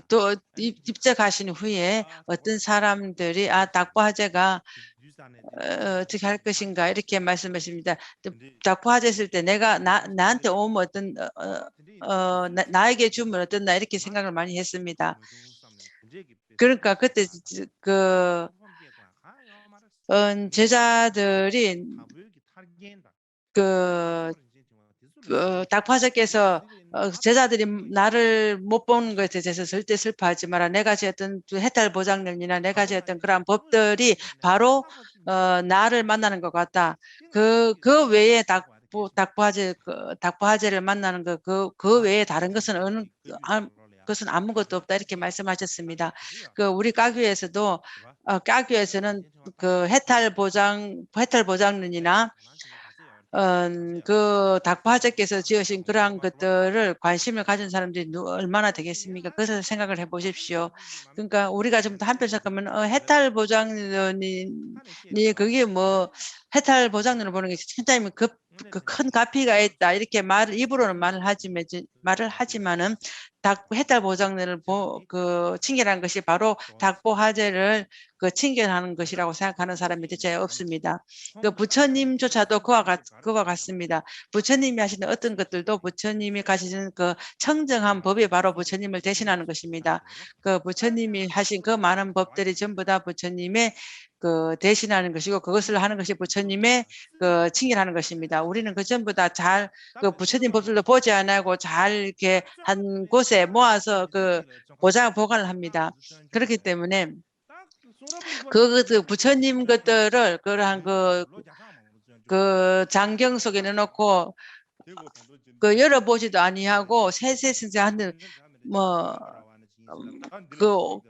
또 입적하신 후에 어떤 사람들이 닥부하재가 어떻게 할 것인가 이렇게 말씀하십니다. 닥부하재 했을 때 내가 나한테 오면 나에게 주면 어떻나 이렇게 생각을 많이 했습니다. 그러니까 그때 제자들이 닥파사께서 제자들이 나를 못 보는 것에 대해서 절대 슬퍼하지 마라. 내가 지었던 해탈 보장론이나 내가 지었던 그러한 법들이 바로 나를 만나는 것 같다. 그 외에 닥파제를 만나는 그 외에 다른 것은 그것은 아무것도 없다 이렇게 말씀하셨습니다. 우리 까규에서도 까규에서는 그 해탈 보장론이나 그 닥부하재께서 지으신 그러한 것들을 관심을 가진 사람들이 얼마나 되겠습니까? 그것을 생각을 해보십시오. 그러니까 우리가 좀 더 한편 생각하면 해탈 보장론이 그게 뭐 해탈 보장론을 보는 게 굉장히 그 큰 가피가 있다 이렇게 입으로는 말을 하지만은 해탈 보장론을 칭결한 것이 바로 닥부하재를 칭결하는 것이라고 생각하는 사람이 대체 없습니다. 부처님조차도 그와 같습니다. 부처님이 하시는 어떤 것들도 부처님이 가시는 그 청정한 법이 바로 부처님을 대신하는 것입니다. 부처님이 하신 그 많은 법들이 전부 다 부처님의 대신하는 것이고 그것을 하는 것이 부처님의 칭의하는 것입니다. 우리는 전부 다 잘 부처님 법들도 보지 않고 잘 이렇게 한 곳에 모아서 보관을 합니다. 그렇기 때문에 부처님 것들을 그러한 장경 속에 넣어놓고 열어보지도 아니하고 세세선생한테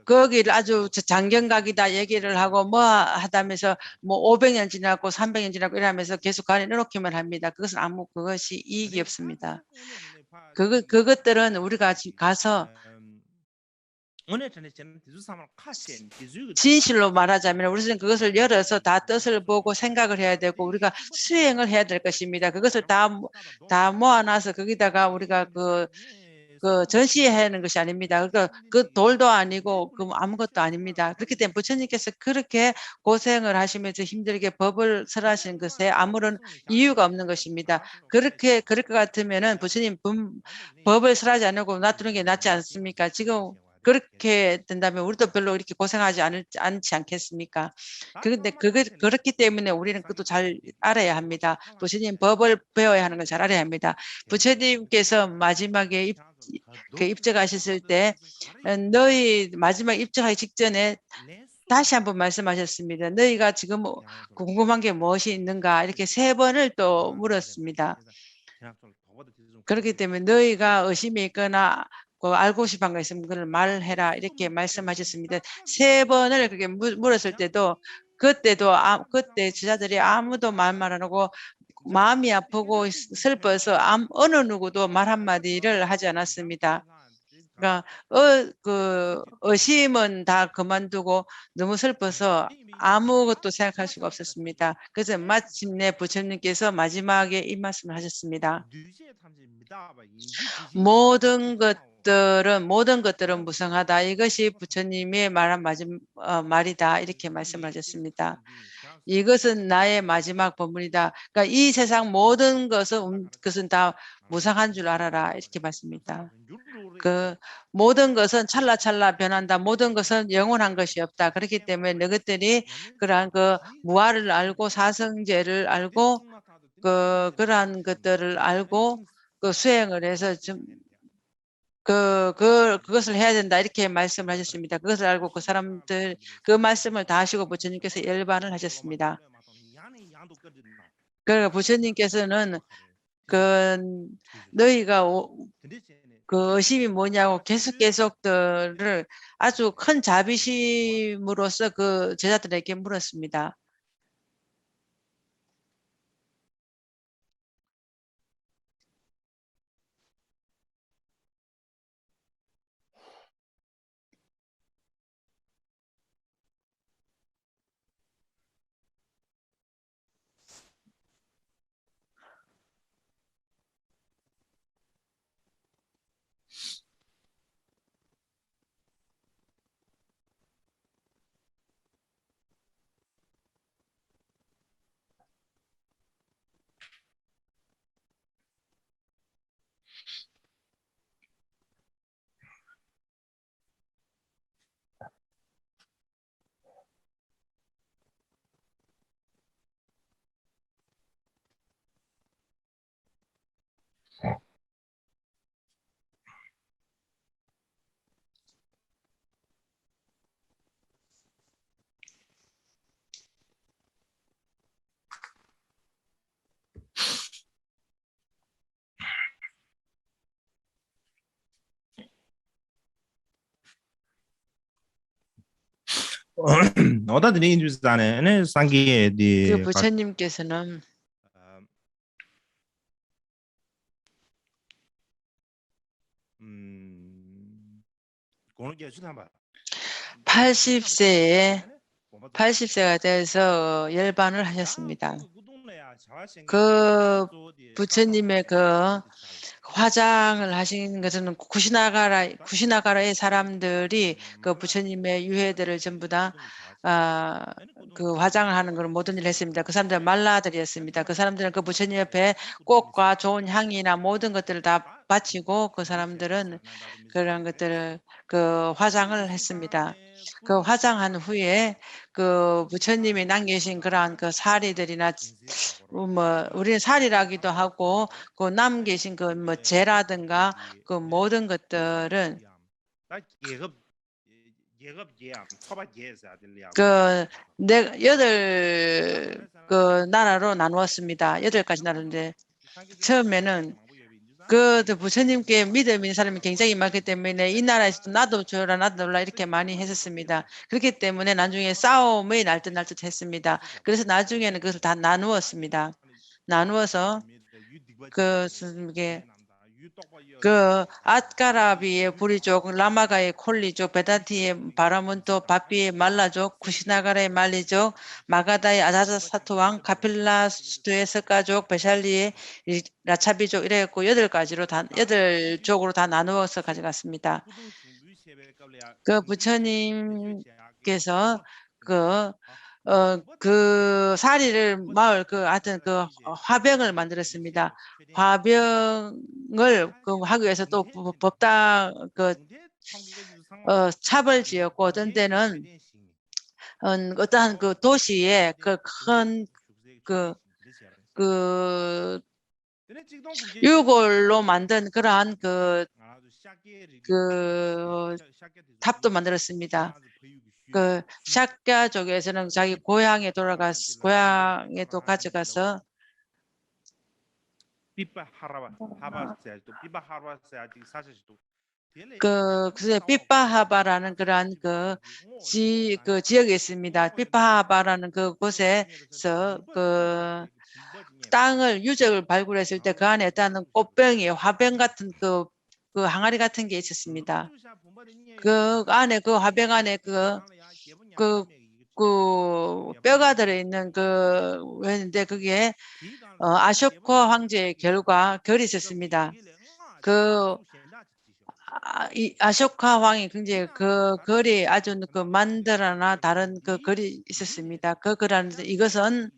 거기를 아주 장경각이다 얘기를 하고 하다면서 500년 지나고 300년 지나고 이러면서 계속 안에 넣어놓기만 합니다. 그것이 이익이 없습니다. 그것들은 우리가 가서 진실로 말하자면 우리는 그것을 열어서 다 뜻을 보고 생각을 해야 되고 우리가 수행을 해야 될 것입니다. 그것을 다 모아놔서 거기다가 우리가 전시해야 하는 것이 아닙니다. 그 돌도 아니고 아무것도 아닙니다. 그렇기 때문에 부처님께서 그렇게 고생을 하시면서 힘들게 법을 설하시는 것에 아무런 이유가 없는 것입니다. 그럴 것 같으면은 부처님 법을 설하지 않고 놔두는 게 낫지 않습니까? 지금 그렇게 된다면 우리도 별로 이렇게 고생하지 않지 않겠습니까? 그런데 그렇기 때문에 우리는 그것도 잘 알아야 합니다. 부처님 법을 배워야 하는 걸 잘 알아야 합니다. 부처님께서 마지막에 입적하셨을 때 너희 마지막 입적하기 직전에 다시 한번 말씀하셨습니다. 너희가 지금 궁금한 게 무엇이 있는가 이렇게 3번을 또 물었습니다. 그렇기 때문에 너희가 의심이 있거나 알고 싶은 거 있으면 그걸 말해라 이렇게 말씀하셨습니다. 3번을 그렇게 물었을 때도 그때도 그때 제자들이 아무도 말 안 하고 마음이 아프고 슬퍼서 어느 누구도 말 한마디를 하지 않았습니다. 그러니까 의심은 다 그만두고 너무 슬퍼서 아무것도 생각할 수가 없었습니다. 그래서 마침내 부처님께서 마지막에 이 말씀을 하셨습니다. 모든 것들은 무성하다. 이것이 부처님의 말한 말이다. 이렇게 말씀하셨습니다. 이것은 나의 마지막 법문이다. 그러니까 이 세상 모든 것은 다 무상한 줄 알아라. 이렇게 말씀입니다. 그 모든 것은 찰나찰나 변한다. 모든 것은 영원한 것이 없다. 그렇기 때문에 너희들이 그러한 무아를 알고 사성제를 알고 그러한 것들을 알고 수행을 해서 좀 그것을 해야 된다. 이렇게 말씀을 하셨습니다. 그것을 알고 그 말씀을 다 하시고 부처님께서 열반을 하셨습니다. 그러니까 부처님께서는 너희가 의심이 뭐냐고 계속들을 아주 큰 자비심으로써 그 제자들에게 물었습니다. 그 부처님께서는 80세가 돼서 열반을 하셨습니다. 그 부처님의 화장을 하신 것은 구시나가라의 사람들이 그 부처님의 유해들을 전부 다 화장을 하는 걸 모든 일을 했습니다. 그 사람들은 말라들이었습니다. 그 사람들은 그 부처님 옆에 꽃과 좋은 향이나 모든 것들을 다 바치고 그 사람들은 그런 것들을 화장을 했습니다. 그 화장한 후에 그 부처님이 남기신 그러한 사리들이나 우리는 살이라기도 하고 남기신 재라든가 모든 것들은 나라로 나누었습니다. 8가지 나라인데 처음에는 부처님께 믿음 있는 사람이 굉장히 많기 때문에 이 나라에서도 나도 줘라 나도 줘라 이렇게 많이 했었습니다. 그렇기 때문에 나중에 싸움이 날듯 했습니다. 그래서 나중에는 그것을 다 나누었습니다. 나누어서 아트가라비의 부리족, 라마가의 콜리족, 베다티의 바라문토, 바피의 말라족, 구시나가라의 말리족, 마가다의 아자사토왕, 카필라스투의 석가족, 베샬리의 라차비족 이래갖고 8쪽으로 다 나누어서 가져갔습니다. 그 부처님께서 사리를 하여튼 화병을 만들었습니다. 화병을 하기 위해서 또 법당 찹을 지었고 어떤 때는 어떠한 도시에 큰 유골로 만든 그러한 탑도 만들었습니다. 샤크족에서는 자기 고향에 또 가져가서 그래서 삐빠하바라는 그러한 그 지역이 있습니다. 삐빠하바라는 그곳에서 땅을 유적을 발굴했을 때 그 안에 있다는 꽃병이 화병 같은 그 항아리 같은 게 있었습니다. 그 안에 그 화병 안에 그 뼈가 들어있는 왜인데 그게 아쇼카 황제의 결이 있었습니다. 이 아쇼카 왕이 굉장히 그 글이 아주 만드라나 다른 그 글이 있었습니다. 그 글하는데 이것은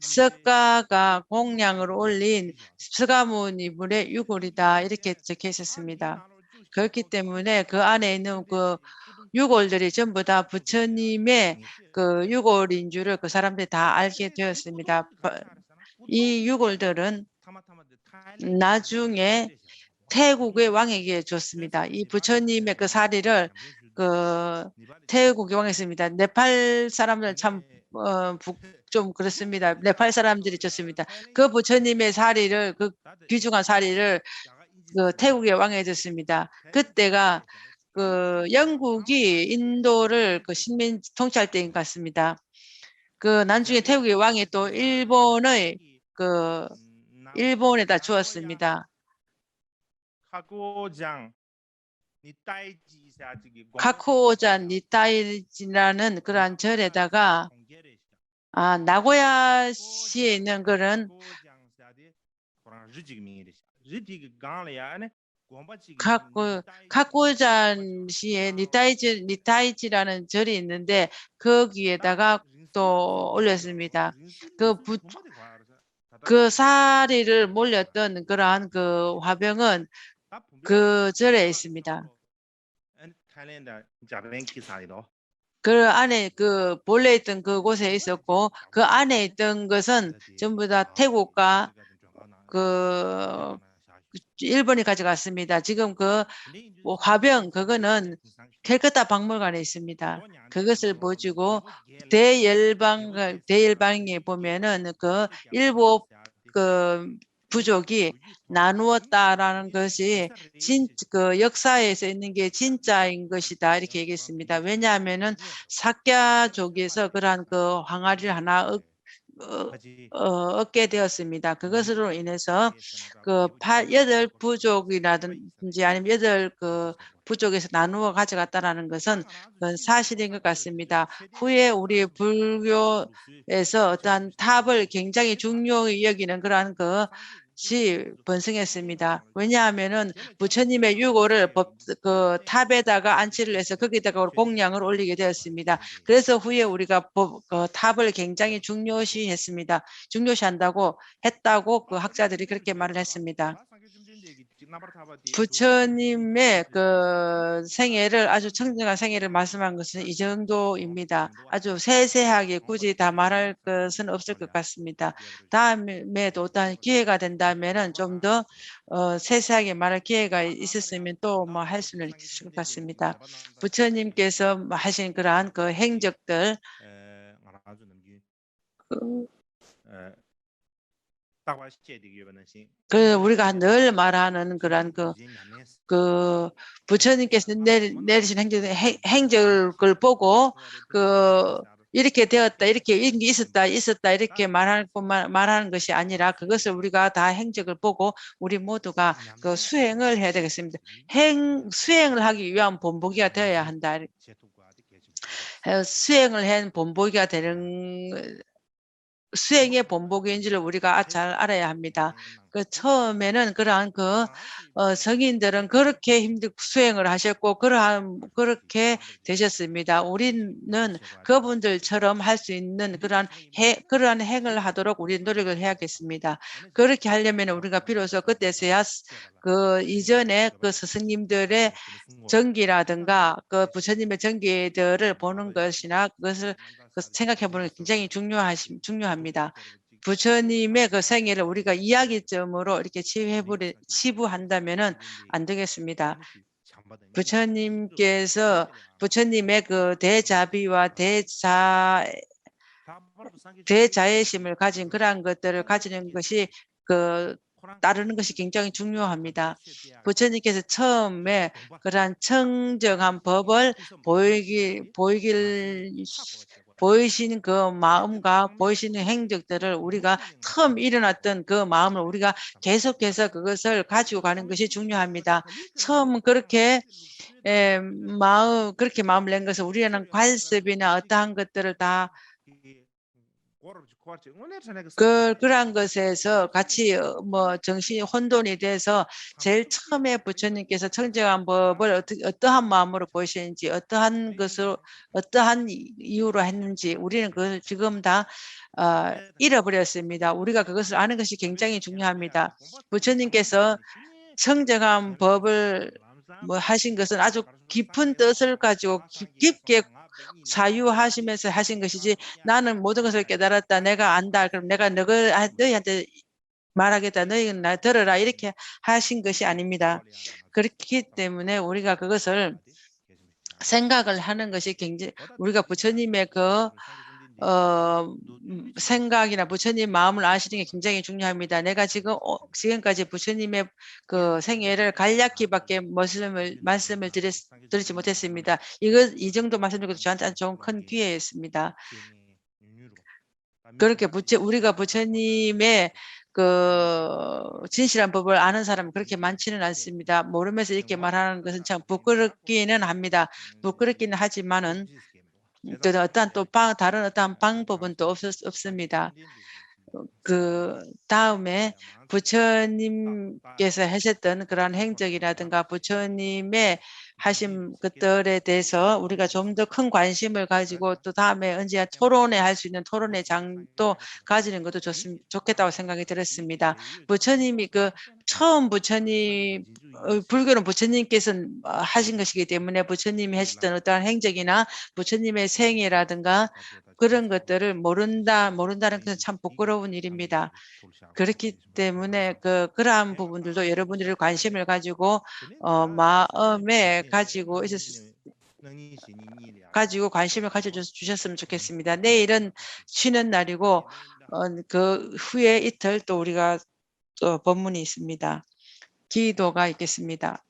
석가가 공양을 올린 석가모니불의 유골이다 이렇게 적혀 있었습니다. 그렇기 때문에 그 안에 있는 그 유골들이 전부 다 부처님의 그 유골인 줄을 그 사람들이 다 알게 되었습니다. 이 유골들은 나중에 태국의 왕에게 줬습니다. 이 부처님의 그 사리를 태국의 왕이 씁니다. 네팔 사람들 좀 그렇습니다. 네팔 사람들이 줬습니다. 그 부처님의 사리를 귀중한 사리를 태국의 왕에게 줬습니다. 그때가 영국이 인도를 식민 통치할 때인 것 같습니다. 나중에 태국의 왕이 또 일본에다 주었습니다. 카쿠오잔 니타이지라는 그러한 절에다가 나고야시에 있는 그런 카쿠오잔시에 니타이지라는 절이 있는데 거기에다가 또 올렸습니다. 그 사리를 몰렸던 그러한 그 화병은 그 절에 있습니다. 그 안에 본래 있던 그곳에 있었고 그 안에 있던 것은 전부 다 태국과 일본이 가져갔습니다. 지금 화병 그거는 캘커타 박물관에 있습니다. 그것을 보시고 대열방에 보면은 일곱 부족이 나누었다라는 것이 역사에서 있는 게 진짜인 것이다 이렇게 얘기했습니다. 왜냐하면은 사캬족에서 그러한 항아리를 하나 얻게 되었습니다. 그것으로 인해서 여덟 부족이라든지 아니면 여덟 부족에서 나누어 가져갔다라는 것은 사실인 것 같습니다. 후에 우리 불교에서 어떠한 탑을 굉장히 중요히 여기는 그러한 번성했습니다. 왜냐하면은 부처님의 유골을 탑에다가 안치를 해서 거기다가 공양을 올리게 되었습니다. 그래서 후에 우리가 탑을 굉장히 중요시했습니다. 중요시한다고 했다고 학자들이 그렇게 말을 했습니다. 부처님의 생애를 아주 청정한 생애를 말씀한 것은 이 정도입니다. 아주 세세하게 굳이 다 말할 것은 없을 것 같습니다. 다음에도 어떤 기회가 된다면은 좀 더 세세하게 말할 기회가 있었으면 또 할 수는 있을 것 같습니다. 부처님께서 하신 그러한 행적들 우리가 늘 말하는 그러한 부처님께서 내리신 행적을 보고 이렇게 되었다, 이렇게 있었다 이렇게 말하는 것이 아니라 그것을 우리가 다 행적을 보고 우리 모두가 수행을 해야 되겠습니다. 수행을 하기 위한 본보기가 되어야 한다. 수행을 한 본보기가 되는 수행의 본보기인지를 우리가 잘 알아야 합니다. 처음에는 그러한 성인들은 그렇게 수행을 하셨고 그렇게 되셨습니다. 우리는 그분들처럼 할 수 있는 그러한 행을 하도록 우리 노력을 해야겠습니다. 그렇게 하려면 우리가 비로소 그때서야 이전에 스승님들의 정기라든가 부처님의 정기들을 보는 것이나 그것을 생각해 보는 게 굉장히 중요합니다. 부처님의 생애를 우리가 이야기점으로 이렇게 치부한다면은 안 되겠습니다. 부처님의 대자비와 대자애심을 가진 그러한 것들을 가지는 것이 따르는 것이 굉장히 중요합니다. 부처님께서 처음에 그러한 청정한 법을 보이시는 그 마음과 보이시는 행적들을 우리가 처음 일어났던 그 마음을 우리가 계속해서 그것을 가지고 가는 것이 중요합니다. 처음 그렇게 그렇게 마음을 낸 것은 우리는 관습이나 어떠한 것들을 다 그러한 것에서 같이 정신이 혼돈이 돼서 제일 처음에 부처님께서 청정한 법을 어떠한 마음으로 보시는지 어떠한 이유로 했는지 우리는 그걸 지금 다 잃어버렸습니다. 우리가 그것을 아는 것이 굉장히 중요합니다. 부처님께서 청정한 법을 하신 것은 아주 깊은 뜻을 가지고 깊게 사유하시면서 하신 것이지 나는 모든 것을 깨달았다. 내가 안다. 그럼 내가 너희한테 말하겠다. 너희는 나 들어라. 이렇게 하신 것이 아닙니다. 그렇기 때문에 우리가 그것을 생각을 하는 것이 굉장히 우리가 부처님의 생각이나 부처님 마음을 아시는 게 굉장히 중요합니다. 내가 지금까지 부처님의 그 생애를 간략히밖에 말씀을 드리지 못했습니다. 이 정도 말씀드리고 저한테 아주 좋은 큰 기회였습니다. 그렇게 우리가 부처님의 진실한 법을 아는 사람은 그렇게 많지는 않습니다. 모르면서 이렇게 말하는 것은 참 부끄럽기는 합니다. 부끄럽기는 하지만은 다른 어떠한 방법은 또 없습니다. 그 다음에 부처님께서 하셨던 그러한 행적이라든가 부처님의 하신 것들에 대해서 우리가 좀 더 큰 관심을 가지고 또 다음에 언제 토론회 할 수 있는 토론회 장도 가지는 것도 좋겠다고 생각이 들었습니다. 부처님이 처음 불교는 부처님께서 하신 것이기 때문에 부처님이 하셨던 어떠한 행적이나 부처님의 생애라든가 그런 것들을 모른다는 것은 참 부끄러운 일입니다. 그렇기 때문에 그러한 부분들도 여러분들이 관심을 가지고 마음에 가지고 관심을 가져주셨으면 좋겠습니다. 내일은 쉬는 날이고 그 후에 이틀 또 우리가 또 법문이 있습니다. 기도가 있겠습니다.